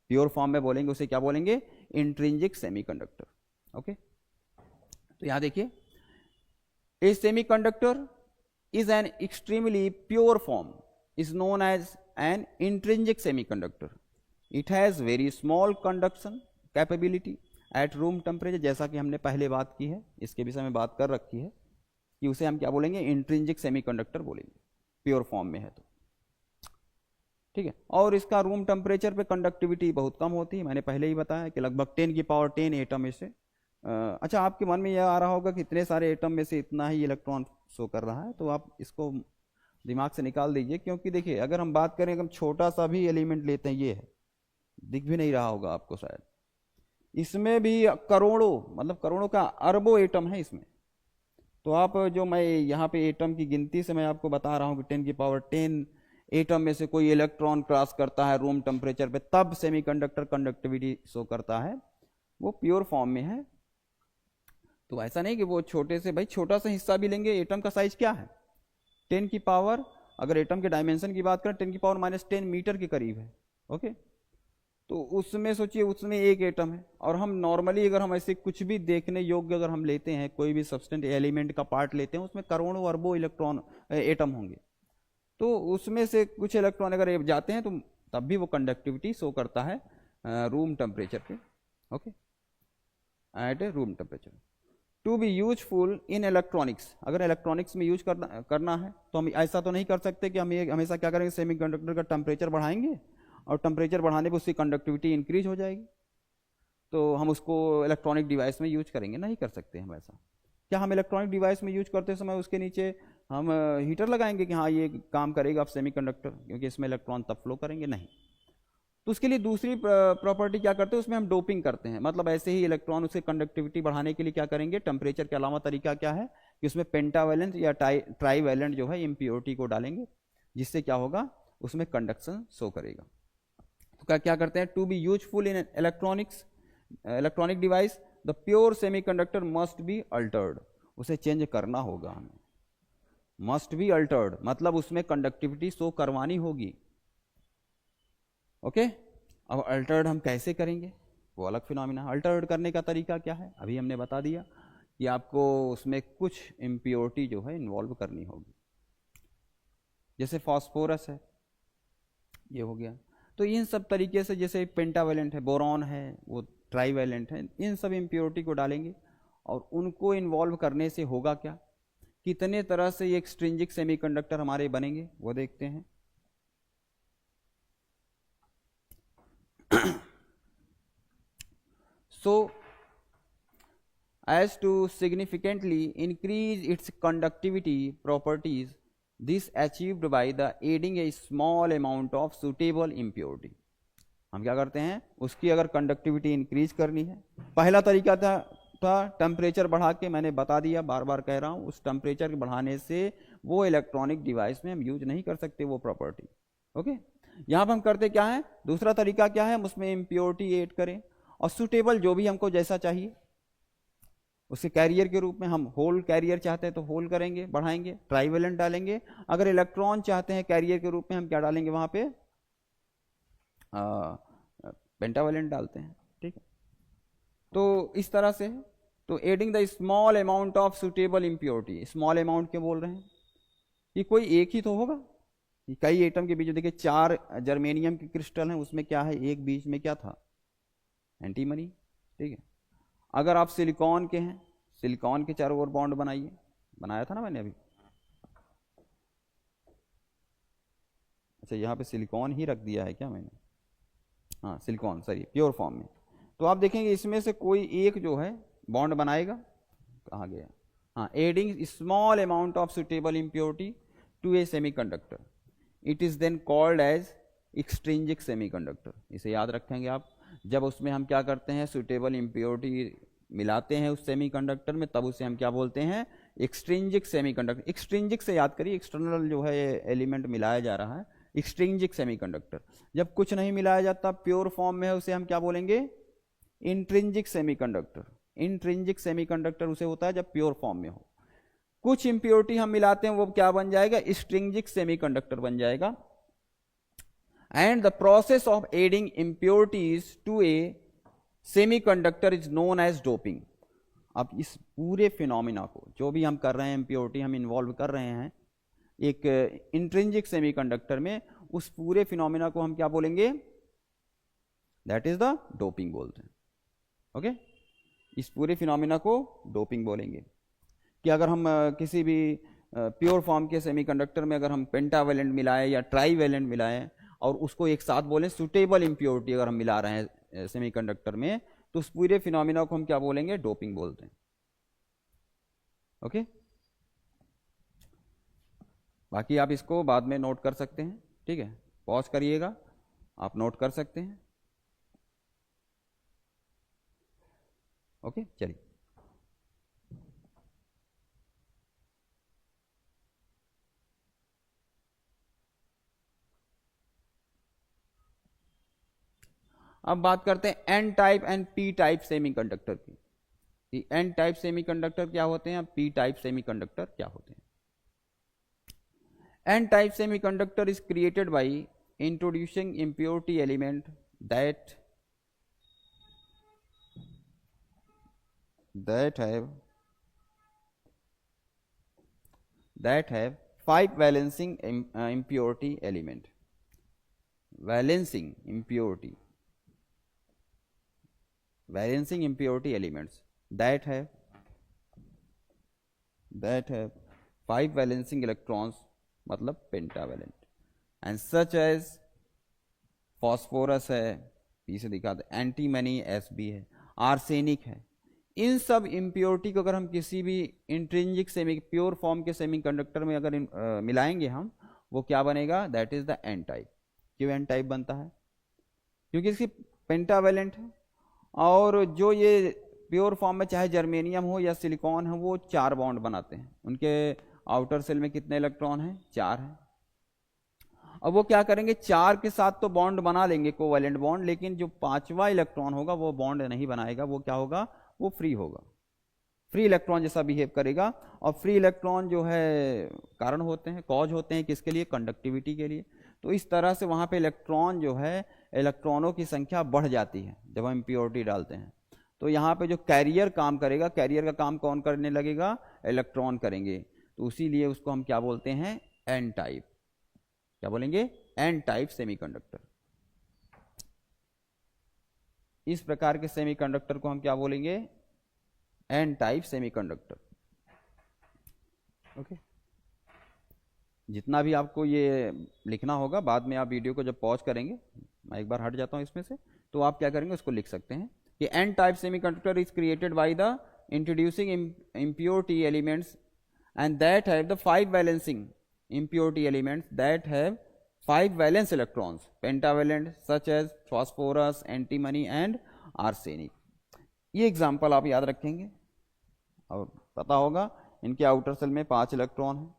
प्योर फॉर्म में बोलेंगे उसे क्या बोलेंगे, इंट्रिंसिक सेमीकंडक्टर, ओके। तो यहां देखिए, a semiconductor is an extremely pure form is known as an intrinsic semiconductor. It has very small conduction capability at room temperature. जैसा कि हमने पहले बात की है, इसके विषय में बात कर रखी है कि उसे हम क्या बोलेंगे, इंट्रिंसिक सेमीकंडक्टर बोलेंगे, प्योर फॉर्म में है तो, ठीक है। और इसका रूम टेम्परेचर पे कंडक्टिविटी बहुत कम होती है, मैंने पहले ही बताया कि लगभग 10 की पावर 10 एटम में से अच्छा, आपके मन में यह आ रहा होगा कि इतने सारे एटम में से इतना ही इलेक्ट्रॉन शो कर रहा है, तो आप इसको दिमाग से निकाल दीजिए। क्योंकि देखिए, अगर हम बात करें, हम छोटा सा भी एलिमेंट लेते हैं, ये है, दिख भी नहीं रहा होगा आपको शायद, इसमें भी करोड़ों, मतलब करोड़ों का अरबों एटम है इसमें। तो आप जो मैं यहाँ पे एटम की गिनती से मैं आपको बता रहा हूँ कि 10 की पावर 10 एटम में से कोई इलेक्ट्रॉन क्रॉस करता है रूम टेम्परेचर पे, तब सेमीकंडक्टर कंडक्टिविटी शो करता है, वो प्योर फॉर्म में है। तो ऐसा नहीं कि वो छोटे से, भाई छोटा सा हिस्सा भी लेंगे, एटम का साइज क्या है, 10 की पावर, अगर एटम के डायमेंशन की बात करें 10 की पावर -10 मीटर के करीब है, ओके। तो उसमें सोचिए, उसमें एक एटम है, और हम नॉर्मली अगर हम ऐसे कुछ भी देखने योग्य अगर हम लेते हैं, कोई भी सब्सटेंट एलिमेंट का पार्ट लेते हैं, उसमें करोड़ों अरबों इलेक्ट्रॉन एटम होंगे। तो उसमें से कुछ इलेक्ट्रॉन अगर जाते हैं तो तब भी वो कंडक्टिविटी शो करता है रूम टेम्परेचर पे, okay, at a room temperature. To be useful in electronics, अगर इलेक्ट्रॉनिक्स में यूज करना है तो हम ऐसा तो नहीं कर सकते कि हम ये हमेशा क्या करेंगे, सेमीकंडक्टर का टेम्परेचर बढ़ाएंगे और टेम्परेचर बढ़ाने पर उसकी कंडक्टिविटी इंक्रीज हो जाएगी, तो हम उसको इलेक्ट्रॉनिक डिवाइस में यूज करेंगे, नहीं कर सकते हम ऐसा। क्या हम इलेक्ट्रॉनिक डिवाइस में यूज करते समय उसके नीचे हम हीटर लगाएंगे कि हाँ ये काम करेगा अब सेमीकंडक्टर, क्योंकि इसमें इलेक्ट्रॉन तब फ्लो करेंगे, नहीं। तो उसके लिए दूसरी प्रॉपर्टी क्या करते हैं, उसमें हम डोपिंग करते हैं। मतलब ऐसे ही इलेक्ट्रॉन उसकी कंडक्टिविटी बढ़ाने के लिए क्या करेंगे, टेम्परेचर के अलावा तरीका क्या है कि उसमें पेंटावेलेंट या ट्राईवेलेंट जो है इम्प्योरिटी को डालेंगे, जिससे क्या होगा, उसमें कंडक्शन शो करेगा। तो क्या करते हैं, to be useful in electronic device the pure semiconductor must be altered, उसे चेंज करना होगा हमें। मस्ट बी अल्टर्ड, मतलब उसमें कंडक्टिविटी शो करवानी होगी। ओके, अब अल्टर्ड हम कैसे करेंगे, वो अलग फिनोमिना। अल्टर्ड करने का तरीका क्या है, अभी हमने बता दिया कि आपको उसमें कुछ इम्प्योरिटी जो है इन्वॉल्व करनी होगी। जैसे फास्फोरस है, ये हो गया। तो इन सब तरीके से, जैसे पेंटावेलेंट है, बोरॉन है, वो ट्राईवेलेंट है, इन सब इम्प्योरिटी को डालेंगे और उनको इन्वॉल्व करने से होगा क्या, कितने तरह से ये एक्सट्रिंजिक सेमीकंडक्टर हमारे बनेंगे वो देखते हैं। So as to significantly increase its conductivity properties, this achieved by the adding a small amount of suitable impurity। हम क्या करते हैं, उसकी अगर कंडक्टिविटी इंक्रीज करनी है, पहला तरीका था टेम्परेचर बढ़ा के, मैंने बता दिया, बार बार कह रहा हूं, उस टेम्परेचर बढ़ाने से वो इलेक्ट्रॉनिक डिवाइस में हम यूज नहीं कर सकते वो प्रॉपर्टी। ओके, यहां पर हम करते क्या है, दूसरा तरीका क्या है, हम उसमें इम्प्योरिटी ऐड करें और सुटेबल जो भी हमको जैसा चाहिए उसके कैरियर के रूप में, हम होल कैरियर चाहते हैं तो होल करेंगे, बढ़ाएंगे, ट्राईवेलेंट डालेंगे। अगर इलेक्ट्रॉन चाहते हैं कैरियर के रूप में, हम क्या डालेंगे वहां पे, पेंटावेलेंट डालते हैं। ठीक है, तो इस तरह से। तो adding the small amount of suitable impurity, small amount के बोल रहे हैं, ये कोई एक ही तो होगा, कई एटम के बीच, देखिए 4 जर्मेनियम के क्रिस्टल हैं, उसमें क्या है, एक बीच में क्या था, एंटीमनी। ठीक है, अगर आप सिलिकॉन के हैं, सिलिकॉन के चारों ओर बॉन्ड बनाइए, बनाया था ना मैंने अभी, अच्छा यहाँ पे सिलिकॉन ही रख दिया है क्या मैंने, हाँ सिलिकॉन, सॉरी, प्योर फॉर्म में। तो आप देखेंगे इसमें से कोई एक जो है बॉन्ड बनाएगा, कहाँ गया, हाँ, adding small amount of suitable impurity to a semiconductor, it is then called as extrinsic semiconductor. इसे याद रखेंगे आप, जब उसमें हम क्या करते हैं, सुटेबल इम्प्योरिटी मिलाते हैं उस सेमीकंडक्टर में, तब उसे हम क्या बोलते हैं, एक्सट्रिंजिक सेमीकंडक्टर। एक्सट्रिंजिक से याद करिए, एक्सटर्नल जो है एलिमेंट मिलाया जा रहा है, एक्सट्रिंजिक सेमीकंडक्टर। जब कुछ नहीं मिलाया जाता, प्योर फॉर्म में है, उसे हम क्या बोलेंगे, इंट्रिंजिक सेमीकंडक्टर। इंट्रिंजिक सेमीकंडक्टर उसे होता है जब प्योर फॉर्म में हो। कुछ इंप्योरिटी हम मिलाते हैं, वो क्या बन जाएगा, एक्सट्रिंजिक सेमीकंडक्टर बन जाएगा। And the process of adding impurities to a semiconductor is known as doping। अब इस पूरे फिनोमिना को, जो भी हम कर रहे हैं, इम्प्योरिटी हम इन्वॉल्व कर रहे हैं एक इंट्रिंजिक सेमीकंडक्टर में, उस पूरे फिनोमिना को हम क्या बोलेंगे, दैट इज द डोपिंग बोलते हैं। ओके, इस पूरे फिनोमिना को डोपिंग बोलेंगे। कि अगर हम किसी भी प्योर फॉर्म के सेमीकंडक्टर में अगर हम पेंटावेलेंट मिलाएं या ट्राईवेलेंट मिलाएं और उसको एक साथ बोलें, सुटेबल इम्प्योरिटी अगर हम मिला रहे हैं सेमीकंडक्टर में, तो उस पूरे फिनोमिना को हम क्या बोलेंगे, डोपिंग बोलते हैं। ओके, बाकी आप इसको बाद में नोट कर सकते हैं। ठीक है, पॉज करिएगा, आप नोट कर सकते हैं। ओके, चलिए अब बात करते हैं N type and P type semiconductor की। एन टाइप सेमीकंडक्टर क्या होते हैं, पी टाइप सेमीकंडक्टर क्या होते हैं। N type semiconductor is created by introducing impurity element that have 5 balancing impurity element, balancing impurity elements that have 5 balancing electrons, मतलब pentavalent, and such as phosphorus है, P से दिखा दे, एंटीमनी एसबी है, arsenic है। इन सब इम्प्योरिटी को अगर हम किसी भी इंट्रिंजिक सेमी प्योर फॉर्म के सेमीकंडक्टर में अगर मिलाएंगे हम, वो क्या बनेगा, that is the N type. क्यों एन टाइप बनता है, क्योंकि इसकी पेंटावेलेंट है, और जो ये प्योर फॉर्म में चाहे जर्मेनियम हो या सिलिकॉन हो, वो 4 बॉन्ड बनाते हैं। उनके आउटर सेल में कितने इलेक्ट्रॉन हैं, 4 हैं। अब वो क्या करेंगे, 4 के साथ तो बॉन्ड बना लेंगे, कोवैलेंट बॉन्ड, लेकिन जो 5वां इलेक्ट्रॉन होगा वो बॉन्ड नहीं बनाएगा, वो क्या होगा, वो फ्री होगा। फ्री इलेक्ट्रॉन जैसा बिहेव करेगा। और फ्री इलेक्ट्रॉन जो है कारण होते हैं, कॉज होते हैं किसके लिए, कंडक्टिविटी के लिए। तो इस तरह से वहाँ पे इलेक्ट्रॉन जो है, इलेक्ट्रॉनों की संख्या बढ़ जाती है जब हम इम्प्योरिटी डालते हैं। तो यहाँ पे जो कैरियर काम करेगा, कैरियर का काम कौन करने लगेगा, इलेक्ट्रॉन करेंगे। तो इसीलिए उसको हम क्या बोलते हैं, एन टाइप। क्या बोलेंगे, एन टाइप सेमीकंडक्टर। इस प्रकार के सेमीकंडक्टर को हम क्या बोलेंगे, एन टाइप सेमीकंडक्टर। ओके, जितना भी आपको ये लिखना होगा बाद में, आप वीडियो को जब पॉज करेंगे, मैं एक बार हट जाता हूँ इसमें से, तो आप क्या करेंगे, उसको लिख सकते हैं कि N type semiconductor is created by the introducing impurity elements and that have the 5 balancing impurity elements that have 5 valence electrons, pentavalent, such as phosphorus, antimony and arsenic। ये एग्जाम्पल आप याद रखेंगे और पता होगा इनके आउटर सेल में 5 electron हैं,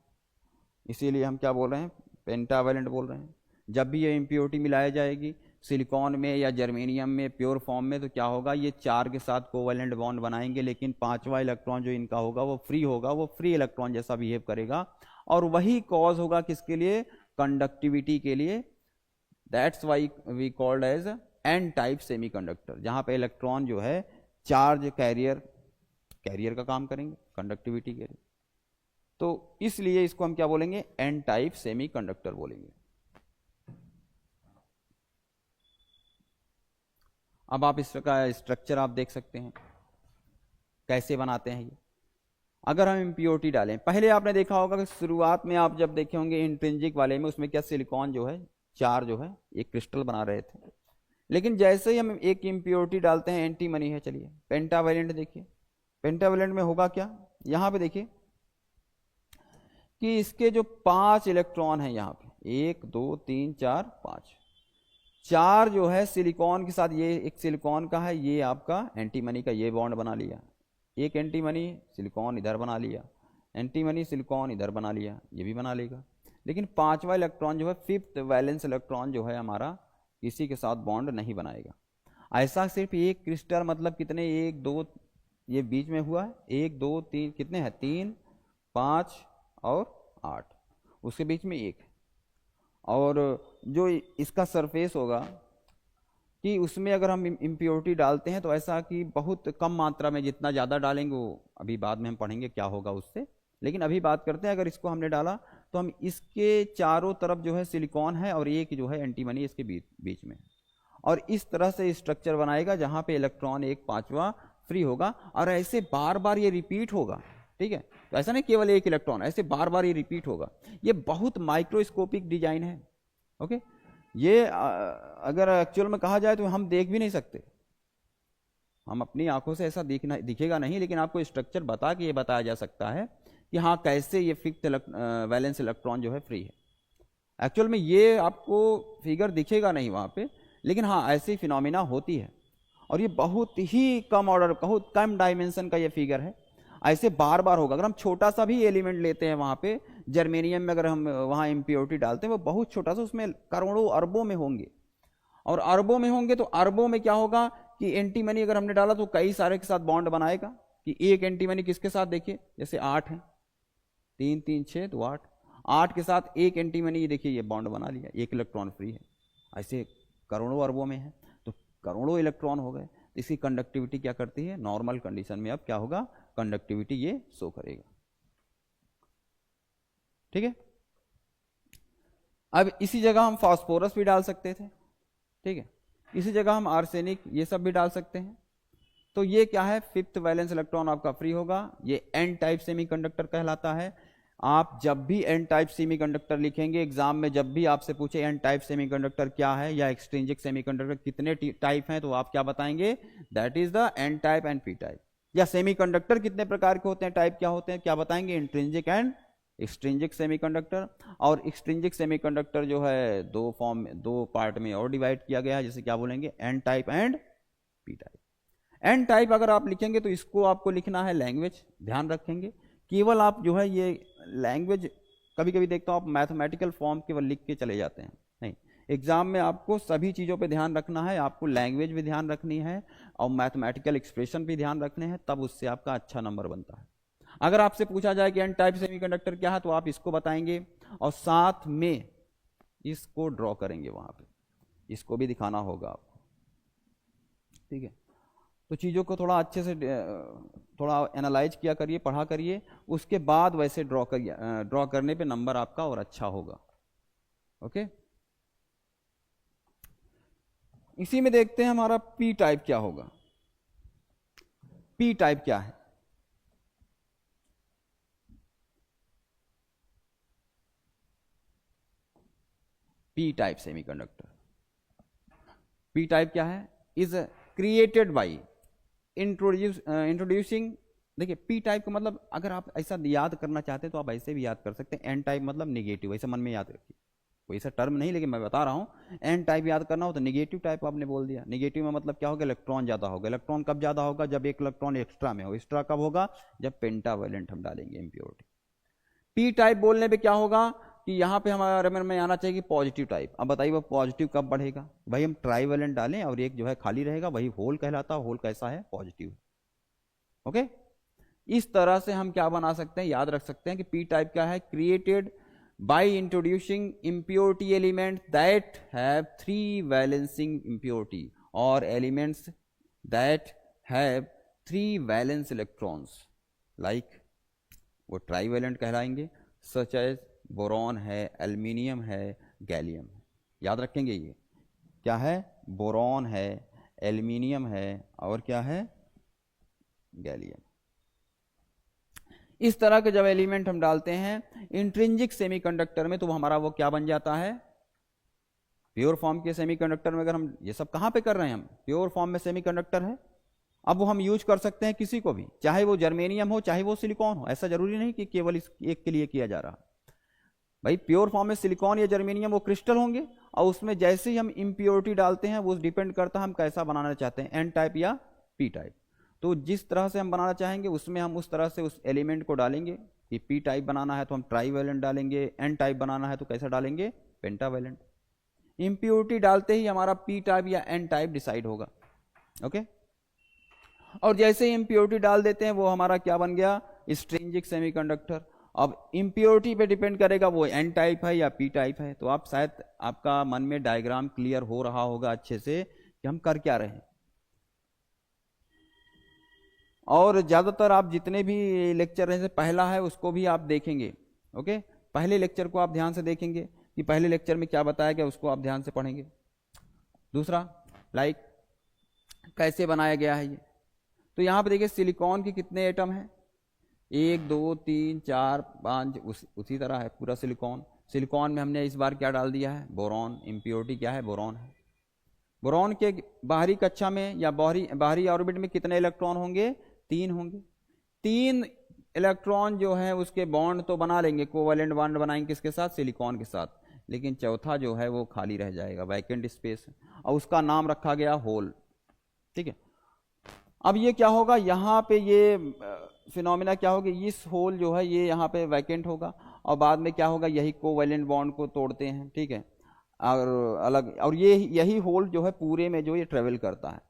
इसीलिए हम क्या बोल रहे हैं, पेंटावेलेंट बोल रहे हैं। जब भी ये इम्प्योरिटी मिलाई जाएगी सिलिकॉन में या जर्मेनियम में प्योर फॉर्म में, तो क्या होगा, ये 4 के साथ कोवेलेंट बॉन्ड बनाएंगे, लेकिन 5वां इलेक्ट्रॉन जो इनका होगा वो फ्री होगा, वो फ्री इलेक्ट्रॉन जैसा बिहेव करेगा। और वही कॉज होगा किसके लिए, कंडक्टिविटी के लिए। That's why we called as N type semiconductor, जहां पे इलेक्ट्रॉन जो है चार्ज कैरियर का काम करेंगे कंडक्टिविटी के लिए। तो इसलिए इसको हम क्या बोलेंगे, एन टाइप सेमीकंडक्टर बोलेंगे। अब आप इसका स्ट्रक्चर आप देख सकते हैं कैसे बनाते हैं ये। अगर हम इम्प्योरिटी डालें, पहले आपने देखा होगा कि शुरुआत में आप जब देखे होंगे इंट्रिंसिक वाले में, उसमें क्या सिलिकॉन जो है 4 जो है एक क्रिस्टल बना रहे थे। लेकिन जैसे ही हम एक इम्प्योरिटी डालते हैं, एंटीमनी है, चलिए पेंटावेलेंट देखिए, पेंटावेलेंट में होगा क्या, यहाँ पे देखिए कि इसके जो 5 इलेक्ट्रॉन हैं यहाँ पे, 1 2 3 4 5, 4 जो है सिलिकॉन के साथ, ये एक सिलिकॉन का है, ये आपका एंटीमनी का ये बॉन्ड बना लिया, एक एंटीमनी सिलिकॉन इधर बना लिया, एंटीमनी सिलिकॉन इधर बना लिया, ये भी बना लेगा। लेकिन 5वां इलेक्ट्रॉन जो है, 5th वैलेंस इलेक्ट्रॉन जो है हमारा, किसी के साथ बॉन्ड नहीं बनाएगा। ऐसा सिर्फ एक क्रिस्टल, मतलब कितने, 1 2, ये बीच में हुआ है 1 2 3, कितने हैं, 3 5 और 8, उसके बीच में 1। और जो इसका सरफेस होगा कि उसमें अगर हम इम्प्योरिटी डालते हैं तो ऐसा कि बहुत कम मात्रा में, जितना ज़्यादा डालेंगे वो अभी बाद में हम पढ़ेंगे क्या होगा उससे। लेकिन अभी बात करते हैं, अगर इसको हमने डाला तो हम इसके चारों तरफ जो है सिलिकॉन है और एक जो है एंटीमनी इसके बीच में, और इस तरह से स्ट्रक्चर बनाएगा जहाँ पे इलेक्ट्रॉन एक 5वां फ्री होगा। और ऐसे बार बार ये रिपीट होगा, ठीक है, तो ऐसा नहीं केवल एक इलेक्ट्रॉन, ऐसे बार बार ये रिपीट होगा। ये बहुत माइक्रोस्कोपिक डिजाइन है। ओके, ये अगर एक्चुअल में कहा जाए तो हम देख भी नहीं सकते, हम अपनी आंखों से ऐसा दिखेगा नहीं, लेकिन आपको स्ट्रक्चर बता के ये बताया जा सकता है कि हाँ कैसे ये फिक्स्ड वैलेंस इलेक्ट्रॉन जो है फ्री है। एक्चुअल में ये आपको फिगर दिखेगा नहीं वहाँ पे, लेकिन हाँ ऐसी फिनोमिना होती है। और ये बहुत ही कम ऑर्डर, बहुत कम डायमेंशन का ये फिगर है, ऐसे बार बार होगा। अगर हम छोटा सा भी एलिमेंट लेते हैं वहाँ पे, जर्मेनियम में अगर हम वहाँ इम्प्योरिटी डालते हैं, वो बहुत छोटा सा, उसमें करोड़ों अरबों में होंगे, और अरबों में होंगे तो अरबों में क्या होगा कि एंटीमनी अगर हमने डाला तो कई सारे के साथ बॉन्ड बनाएगा। कि एक एंटीमनी किसके साथ, देखिए जैसे 8 है, 3 3 6 तो 8 के साथ एक एंटीमनी, देखिए ये बॉन्ड बना लिया, एक इलेक्ट्रॉन फ्री है। ऐसे करोड़ों अरबों में है, तो करोड़ों इलेक्ट्रॉन हो गए। इसकी कंडक्टिविटी क्या करती है, नॉर्मल कंडीशन में अब क्या होगा, कंडक्टिविटी ये शो करेगा। ठीक है, अब इसी जगह हम फास्फोरस भी डाल सकते थे, ठीक है, इसी जगह हम आर्सेनिक ये सब भी डाल सकते हैं। तो ये क्या है, 5th वैलेंस इलेक्ट्रॉन आपका फ्री होगा, ये एन टाइप सेमीकंडक्टर कहलाता है। आप जब भी एन टाइप सेमीकंडक्टर लिखेंगे एग्जाम में, जब भी आपसे पूछे एन टाइप सेमीकंडक्टर क्या है या एक्सट्रिंसिक सेमीकंडक्टर कितने टाइप हैं, तो आप क्या बताएंगे, that is the N type and P type. या सेमीकंडक्टर कितने प्रकार के होते हैं, टाइप क्या होते हैं, क्या बताएंगे, इंट्रिंसिक एंड एक्सट्रिंसिक सेमीकंडक्टर। और एक्सट्रिंसिक सेमीकंडक्टर जो है दो पार्ट में और डिवाइड किया गया है, जैसे क्या बोलेंगे, N type and P type. N type अगर आप लिखेंगे तो इसको आपको लिखना है लैंग्वेज, ध्यान रखेंगे। केवल आप जो है ये लैंग्वेज, कभी कभी देखता हूँ आप मैथमेटिकल फॉर्म केवल लिख के चले जाते हैं, नहीं, एग्जाम में आपको सभी चीज़ों पे ध्यान रखना है, आपको लैंग्वेज भी ध्यान रखनी है और मैथमेटिकल एक्सप्रेशन भी ध्यान रखने हैं, तब उससे आपका अच्छा नंबर बनता है। अगर आपसे पूछा जाए कि एन टाइप सेमीकंडक्टर क्या है तो आप इसको बताएंगे और साथ में इसको ड्रॉ करेंगे, वहां पे इसको भी दिखाना होगा आपको, ठीक है। तो चीज़ों को थोड़ा अच्छे से थोड़ा एनालाइज किया करिए, पढ़ा करिए, उसके बाद वैसे ड्रॉ करिए, ड्रॉ करने पे नंबर आपका और अच्छा होगा। ओके, इसी में देखते हैं हमारा पी टाइप क्या होगा। पी टाइप क्या है? P type semiconductor, P type क्या है? इज क्रिएटेड बाई इंट्रोड्यूसिंग, देखिए पी टाइप का मतलब अगर आप ऐसा याद करना चाहते हैं तो आप ऐसे भी याद कर सकते हैं, एन टाइप मतलब निगेटिव, ऐसे मन में याद रखिए, कोई ऐसा टर्म नहीं, लेकिन मैं बता रहा हूं एन टाइप याद करना हो तो निगेटिव टाइप आपने बोल दिया। निगेटिव में मतलब क्या होगा? इलेक्ट्रॉन ज्यादा होगा। इलेक्ट्रॉन कब ज्यादा होगा? जब एक इलेक्ट्रॉन एक्स्ट्रा में हो। एक्स्ट्रा कब होगा? जब पेंटावैलेंट हम डालेंगे, इम्प्योरिटी। पी टाइप बोलने पे क्या होगा कि यहाँ पे हमारे मन में आना चाहिए पॉजिटिव टाइप। अब बताइए वो पॉजिटिव कब बढ़ेगा? भाई हम ट्राईवैलेंट डालें और एक जो है खाली रहेगा, वही होल कहलाता है। होल कैसा है? पॉजिटिव। ओके, इस तरह से हम क्या बना सकते हैं, याद रख सकते हैं कि पी टाइप क्या है? Created by introducing impurity element that have 3 valencing impurity और elements that have 3 valence electrons, like वो ट्राईवैलेंट कहलाएंगे, सच एज बोरॉन है, एल्यूमिनियम है, गैलियम है। याद रखेंगे ये क्या है? बोरॉन है, एल्यूमिनियम है और क्या है? गैलियम। इस तरह के जब एलिमेंट हम डालते हैं इंट्रिंसिक सेमीकंडक्टर में तो हमारा वो क्या बन जाता है? प्योर फॉर्म के सेमीकंडक्टर में अगर हम ये सब कहां पे कर रहे हैं, हम प्योर फॉर्म में सेमीकंडक्टर है, अब वो हम यूज कर सकते हैं किसी को भी, चाहे वो जर्मेनियम हो चाहे वो सिलिकॉन हो। ऐसा जरूरी नहीं कि केवल इस एक के लिए किया जा रहा। भाई प्योर फॉर्म में सिलिकॉन या जर्मेनियम वो क्रिस्टल होंगे और उसमें जैसे ही हम इम्प्योरिटी डालते हैं वो डिपेंड करता है हम कैसा बनाना चाहते हैं, एन टाइप या पी टाइप। तो जिस तरह से हम बनाना चाहेंगे उसमें हम उस तरह से उस एलिमेंट को डालेंगे कि पी टाइप बनाना है तो हम ट्राईवैलेंट डालेंगे, एन टाइप बनाना है तो कैसा डालेंगे? पेंटावैलेंट। इम्प्योरिटी डालते ही हमारा पी टाइप या एन टाइप डिसाइड होगा। ओके, और जैसे ही इम्प्योरिटी डाल देते हैं वो हमारा क्या बन गया? स्ट्रिंजिक सेमीकंडक्टर। अब इम्प्योरिटी पे डिपेंड करेगा वो एन टाइप है या पी टाइप है। तो आप शायद आपका मन में डायग्राम क्लियर हो रहा होगा अच्छे से कि हम कर क्या रहे हैं। और ज़्यादातर आप जितने भी लेक्चर जैसे पहला है उसको भी आप देखेंगे। ओके, पहले लेक्चर को आप ध्यान से देखेंगे कि पहले लेक्चर में क्या बताया गया, उसको आप ध्यान से पढ़ेंगे। दूसरा, लाइक कैसे बनाया गया है ये, तो यहाँ पे देखिए सिलिकॉन के कितने एटम हैं? 1 2 3 4 5, उसी तरह है पूरा सिलिकॉन। सिलिकॉन में हमने इस बार क्या डाल दिया है? बोरॉन। इम्प्योरिटी क्या है? बोरॉन है। बोरॉन के बाहरी कक्षा में या बाहरी ऑर्बिट में कितने इलेक्ट्रॉन होंगे? 3 होंगे। 3 इलेक्ट्रॉन जो है उसके बॉन्ड तो बना लेंगे, कोवैलेंट बॉन्ड बनाएंगे किसके साथ? सिलिकॉन के साथ। लेकिन चौथा जो है वो खाली रह जाएगा, वैकेंट स्पेस, और उसका नाम रखा गया होल। ठीक है, अब ये क्या होगा? यहाँ पे ये फिनोमिना क्या होगा? इस होल जो है ये यहाँ पे वैकेंट होगा और बाद में क्या होगा? यही कोवैलेंट बॉन्ड को तोड़ते हैं, ठीक है, और अलग, और ये यही होल जो है पूरे में जो ये ट्रेवल करता है,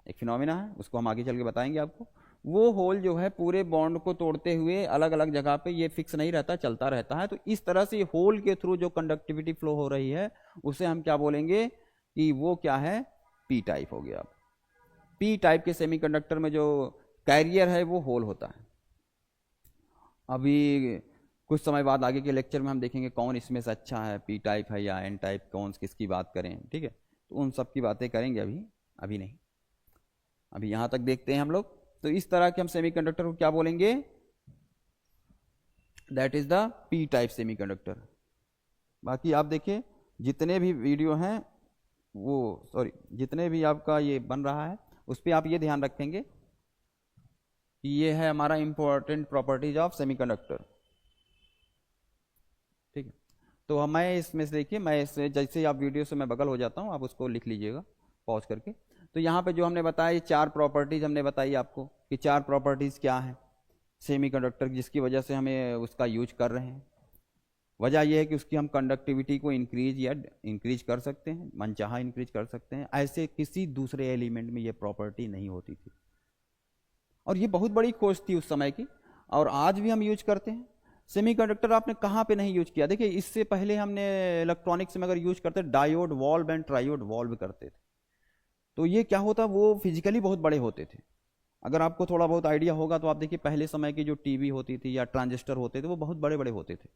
एक फिनोमिना है, उसको हम आगे चल के बताएंगे आपको। वो होल जो है पूरे बॉन्ड को तोड़ते हुए अलग अलग जगह पे ये फिक्स नहीं रहता, चलता रहता है। तो इस तरह से होल के थ्रू जो कंडक्टिविटी फ्लो हो रही है उसे हम क्या बोलेंगे कि वो क्या है? पी टाइप हो गया। पी टाइप के सेमीकंडक्टर में जो कैरियर है वो होल होता है। अभी कुछ समय बाद आगे के लेक्चर में हम देखेंगे कौन इसमें से अच्छा है, पी टाइप है या एन टाइप, कौन किसकी बात करें, ठीक है। तो उन सब की बातें करेंगे, अभी नहीं, अभी यहाँ तक देखते हैं हम लोग। तो इस तरह के हम सेमीकंडक्टर को क्या बोलेंगे? That is the P type semiconductor. बाकी आप देखिए जितने भी वीडियो हैं वो, सॉरी, जितने भी आपका ये बन रहा है उस पर आप ये ध्यान रखेंगे कि ये है हमारा इंपॉर्टेंट प्रॉपर्टीज ऑफ सेमीकंडक्टर। ठीक है, तो मैं इसमें से देखिए, मैं इससे जैसे आप वीडियो से मैं बगल हो जाता हूँ, आप उसको लिख लीजिएगा पॉज करके। तो यहाँ पे जो हमने बताया ये 4 प्रॉपर्टीज हमने बताई आपको कि 4 प्रॉपर्टीज क्या है सेमीकंडक्टर जिसकी वजह से हमें उसका यूज कर रहे हैं। वजह यह है कि उसकी हम कंडक्टिविटी को इंक्रीज कर सकते हैं, मनचाहा इंक्रीज कर सकते हैं। ऐसे किसी दूसरे एलिमेंट में ये प्रॉपर्टी नहीं होती थी, और ये बहुत बड़ी खोज थी उस समय की, और आज भी हम यूज करते हैं। सेमीकंडक्टर आपने कहाँ पे नहीं यूज किया? देखिए, इससे पहले हमने इलेक्ट्रॉनिक्स में अगर यूज करते diode valve and triode valve करते थे, तो ये क्या होता, वो फिजिकली बहुत बड़े होते थे। अगर आपको थोड़ा बहुत आइडिया होगा तो आप देखिए, पहले समय की जो टीवी होती थी या ट्रांजिस्टर होते थे, वो बहुत बड़े बड़े होते थे।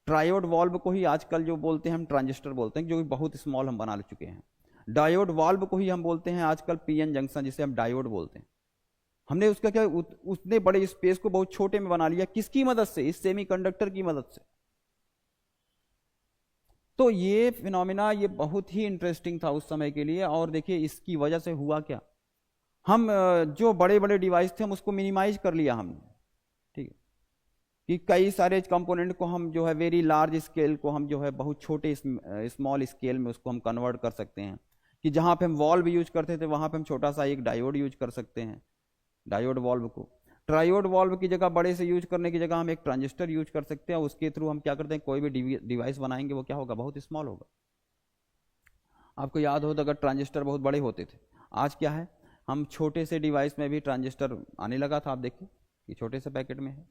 ट्रायोड वॉल्व को ही आजकल जो बोलते हैं हम ट्रांजिस्टर बोलते हैं, जो कि बहुत स्मॉल हम बना चुके हैं। डायोड वॉल्व को ही हम बोलते हैं आजकल पीएन जंक्शन, जिसे हम डायोड बोलते हैं। हमने उसका क्या उतने बड़े स्पेस को बहुत छोटे में बना लिया, किसकी मदद से? इस सेमीकंडक्टर की मदद से। तो ये फिनोमिना ये बहुत ही इंटरेस्टिंग था उस समय के लिए। और देखिए इसकी वजह से हुआ क्या, हम जो बड़े बड़े डिवाइस थे हम उसको मिनिमाइज कर लिया हमने, ठीक है, कि कई सारे कंपोनेंट को हम जो है वेरी लार्ज स्केल को हम जो है बहुत छोटे स्मॉल स्केल में उसको हम कन्वर्ट कर सकते हैं। कि जहाँ पे हम वॉल्व यूज करते थे वहाँ पे हम छोटा सा एक डायोड यूज कर सकते हैं, डायोड वॉल्व को। ट्रायोड वॉल्व की जगह, बड़े से यूज करने की जगह हम एक ट्रांजिस्टर यूज कर सकते हैं। उसके थ्रू हम क्या करते हैं, कोई भी डिवाइस बनाएंगे वो क्या होगा, बहुत स्मॉल होगा। आपको याद हो तो अगर ट्रांजिस्टर बहुत बड़े होते थे, आज क्या है, हम छोटे से डिवाइस में भी ट्रांजिस्टर आने लगा था। आप देखिए कि छोटे से पैकेट में है।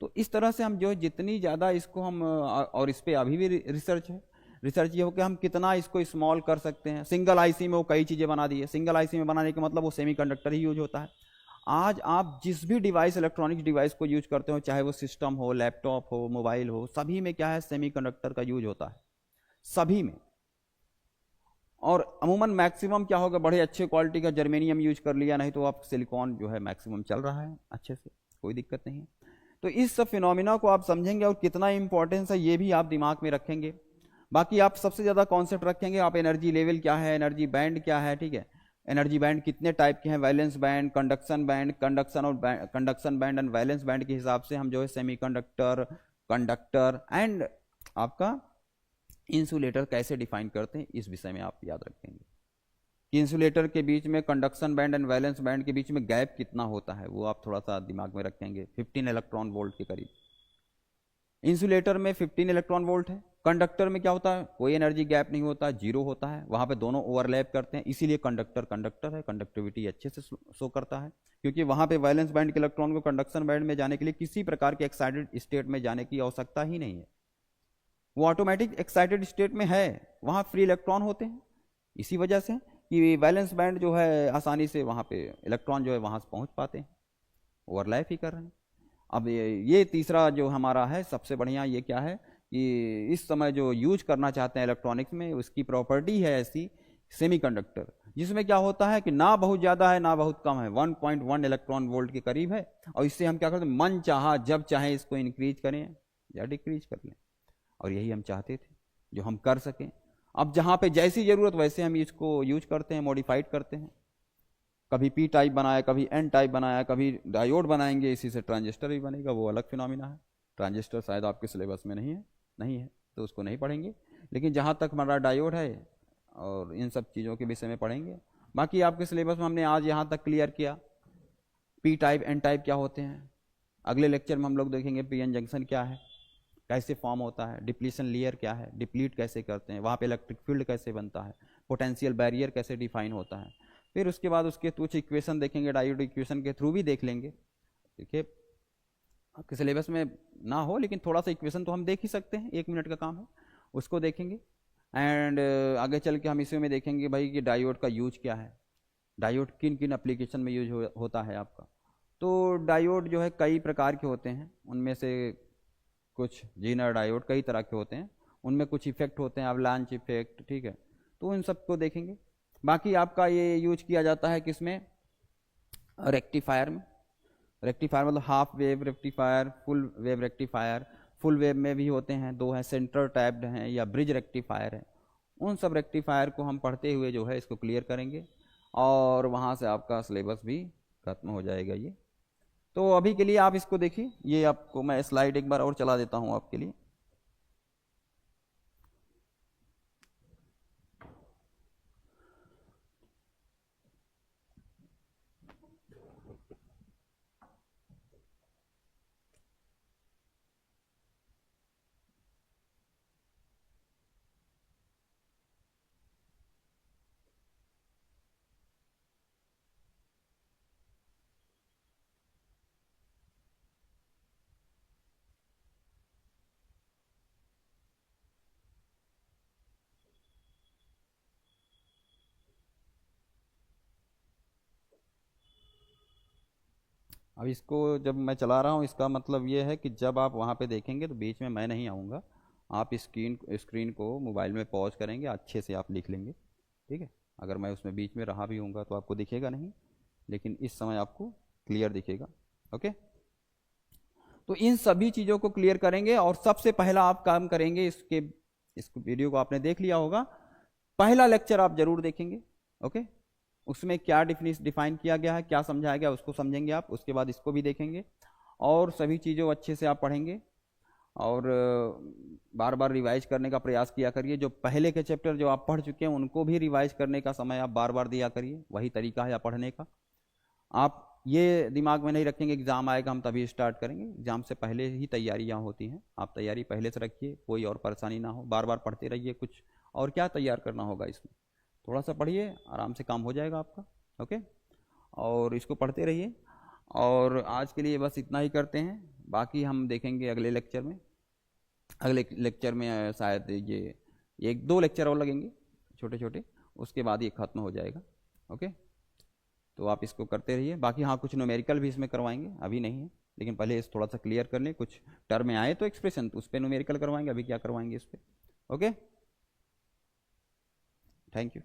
तो इस तरह से हम जो है जितनी ज़्यादा इसको हम, और इस पर अभी भी रिसर्च है। रिसर्च ये हो कि हम कितना इसको स्मॉल कर सकते हैं। सिंगल आईसी में वो कई चीज़ें बना दी है। सिंगल आईसी में बनाने का मतलब वो सेमीकंडक्टर ही यूज होता है। आज आप जिस भी डिवाइस, इलेक्ट्रॉनिक डिवाइस को यूज करते हो, चाहे वो सिस्टम हो, लैपटॉप हो, मोबाइल हो, सभी में क्या है, सेमीकंडक्टर का यूज होता है, सभी में। और अमूमन मैक्सिमम क्या होगा, बड़े अच्छे क्वालिटी का जर्मेनियम यूज कर लिया, नहीं तो आप सिलिकॉन जो है मैक्सिमम चल रहा है अच्छे से, कोई दिक्कत नहीं है। तो इस सब फिनोमिना को आप समझेंगे और कितना इंपॉर्टेंस है ये भी आप दिमाग में रखेंगे। बाकी आप सबसे ज़्यादा कॉन्सेप्ट रखेंगे आप एनर्जी लेवल क्या है, एनर्जी बैंड क्या है, ठीक है, एनर्जी बैंड कितने टाइप के हैं, valence band, conduction band, conduction band and valence band के हिसाब से हम जो है सेमीकंडक्टर, कंडक्टर एंड आपका इंसुलेटर कैसे डिफाइन करते हैं, इस विषय में आप याद रखेंगे कि इंसुलेटर के बीच में, conduction band and valence band के बीच में गैप कितना होता है, वो आप थोड़ा सा दिमाग में रखेंगे। 15 इलेक्ट्रॉन वोल्ट के करीब इंसुलेटर में 15 इलेक्ट्रॉन वोल्ट है। कंडक्टर में क्या होता है, कोई एनर्जी गैप नहीं होता, जीरो होता है, वहां पे दोनों ओवरलैप करते हैं, इसीलिए कंडक्टर कंडक्टर है, कंडक्टिविटी अच्छे से शो करता है। क्योंकि वहां पे वैलेंस बैंड के इलेक्ट्रॉन को कंडक्शन बैंड में जाने के लिए किसी प्रकार के एक्साइटेड स्टेट में जाने की आवश्यकता ही नहीं है, वो ऑटोमेटिक एक्साइटेड स्टेट में है, वहां फ्री इलेक्ट्रॉन होते हैं। इसी वजह से कि वैलेंस बैंड जो है आसानी से वहां पे इलेक्ट्रॉन जो है वहां से पहुंच पाते हैं, ओवरलैप ही कर रहे हैं। अब ये तीसरा जो हमारा है सबसे बढ़िया, ये क्या है कि इस समय जो यूज करना चाहते हैं इलेक्ट्रॉनिक्स में, उसकी प्रॉपर्टी है ऐसी सेमीकंडक्टर, जिसमें क्या होता है कि ना बहुत ज़्यादा है ना बहुत कम है, 1.1 इलेक्ट्रॉन वोल्ट के करीब है। और इससे हम क्या करते हैं, मन चाहा जब चाहे इसको इंक्रीज करें या डिक्रीज कर लें, और यही हम चाहते थे जो हम कर सकें। अब जहाँ पे जैसी ज़रूरत वैसे हम इसको यूज करते हैं, मॉडिफाइड करते हैं। कभी पी टाइप बनाया, कभी एन टाइप बनाया, कभी डायोड बनाएंगे, इसी से ट्रांजिस्टर भी बनेगा, वो अलग फिनोमिना है। ट्रांजिस्टर शायद आपके सिलेबस में नहीं है तो उसको नहीं पढ़ेंगे। लेकिन जहाँ तक हमारा डायोड है और इन सब चीज़ों के विषय में पढ़ेंगे। बाकी आपके सिलेबस में हमने आज यहाँ तक क्लियर किया पी टाइप एन टाइप क्या होते हैं। अगले लेक्चर में हम लोग देखेंगे पी एन जंक्शन क्या है, कैसे फॉर्म होता है, डिप्लीशन लेयर क्या है, डिप्लीट कैसे करते हैं, वहाँ पे इलेक्ट्रिक फील्ड कैसे बनता है, पोटेंशियल बैरियर कैसे डिफाइन होता है। फिर उसके बाद उसके कुछ इक्वेशन देखेंगे, डायोड इक्वेशन के थ्रू भी देख लेंगे। देखिए आपके सिलेबस में ना हो लेकिन थोड़ा सा इक्वेशन तो हम देख ही सकते हैं, 1 मिनट का काम है, उसको देखेंगे। एंड आगे चल के हम इसी में देखेंगे भाई कि डायोड का यूज क्या है, डायोड किन किन एप्लीकेशन में यूज होता है आपका। तो डायोड जो है कई प्रकार के होते हैं, उनमें से कुछ जीनर डायोड कई तरह के होते हैं, उनमें कुछ इफेक्ट होते हैं, अवलांच इफेक्ट, ठीक है, तो इन सबको देखेंगे। बाकी आपका ये यूज किया जाता है किसमें, रेक्टिफायर में। रेक्टिफायर मतलब half wave rectifier, full wave rectifier. Full wave में भी होते हैं, दो हैं, सेंटर टैप्ड हैं या ब्रिज रेक्टिफायर है। उन सब रेक्टिफायर को हम पढ़ते हुए जो है इसको क्लियर करेंगे और वहाँ से आपका सिलेबस भी खत्म हो जाएगा ये। तो अभी के लिए आप इसको देखिए, ये आपको मैं स्लाइड एक बार और चला देता हूँ आपके लिए। अब इसको जब मैं चला रहा हूँ, इसका मतलब ये है कि जब आप वहाँ पे देखेंगे तो बीच में मैं नहीं आऊँगा, आप स्क्रीन को मोबाइल में पॉज करेंगे, अच्छे से आप लिख लेंगे, ठीक है। अगर मैं उसमें बीच में रहा भी हूँगा तो आपको दिखेगा नहीं, लेकिन इस समय आपको क्लियर दिखेगा। ओके, तो इन सभी चीज़ों को क्लियर करेंगे और सबसे पहला आप काम करेंगे, इस वीडियो को आपने देख लिया होगा, पहला लेक्चर आप जरूर देखेंगे। ओके, उसमें क्या डिफाइन किया गया है, क्या समझाया गया, उसको समझेंगे आप। उसके बाद इसको भी देखेंगे और सभी चीज़ों अच्छे से आप पढ़ेंगे और बार बार रिवाइज करने का प्रयास किया करिए। जो पहले के चैप्टर जो आप पढ़ चुके हैं उनको भी रिवाइज करने का समय आप बार बार दिया करिए, वही तरीका है पढ़ने का। आप ये दिमाग में नहीं रखेंगे एग्ज़ाम आएगा हम तभी स्टार्ट करेंगे, एग्ज़ाम से पहले ही तैयारियाँ होती हैं। आप तैयारी पहले से रखिए, कोई और परेशानी ना हो, बार बार पढ़ते रहिए। कुछ और क्या तैयार करना होगा इसमें, थोड़ा सा पढ़िए, आराम से काम हो जाएगा आपका। ओके, और इसको पढ़ते रहिए। और आज के लिए बस इतना ही करते हैं, बाकी हम देखेंगे अगले लेक्चर में। अगले लेक्चर में शायद ये एक दो लेक्चर और लगेंगे छोटे छोटे, उसके बाद ये खत्म हो जाएगा। ओके, तो आप इसको करते रहिए। बाकी हाँ, कुछ न्यूमेरिकल भी इसमें करवाएंगे, अभी नहीं है, लेकिन पहले इस थोड़ा सा क्लियर कर लें। कुछ टर्म में आए तो एक्सप्रेशन, उस पर न्यूमेरिकल करवाएंगे, अभी क्या करवाएंगे इस पर। Okay, thank you.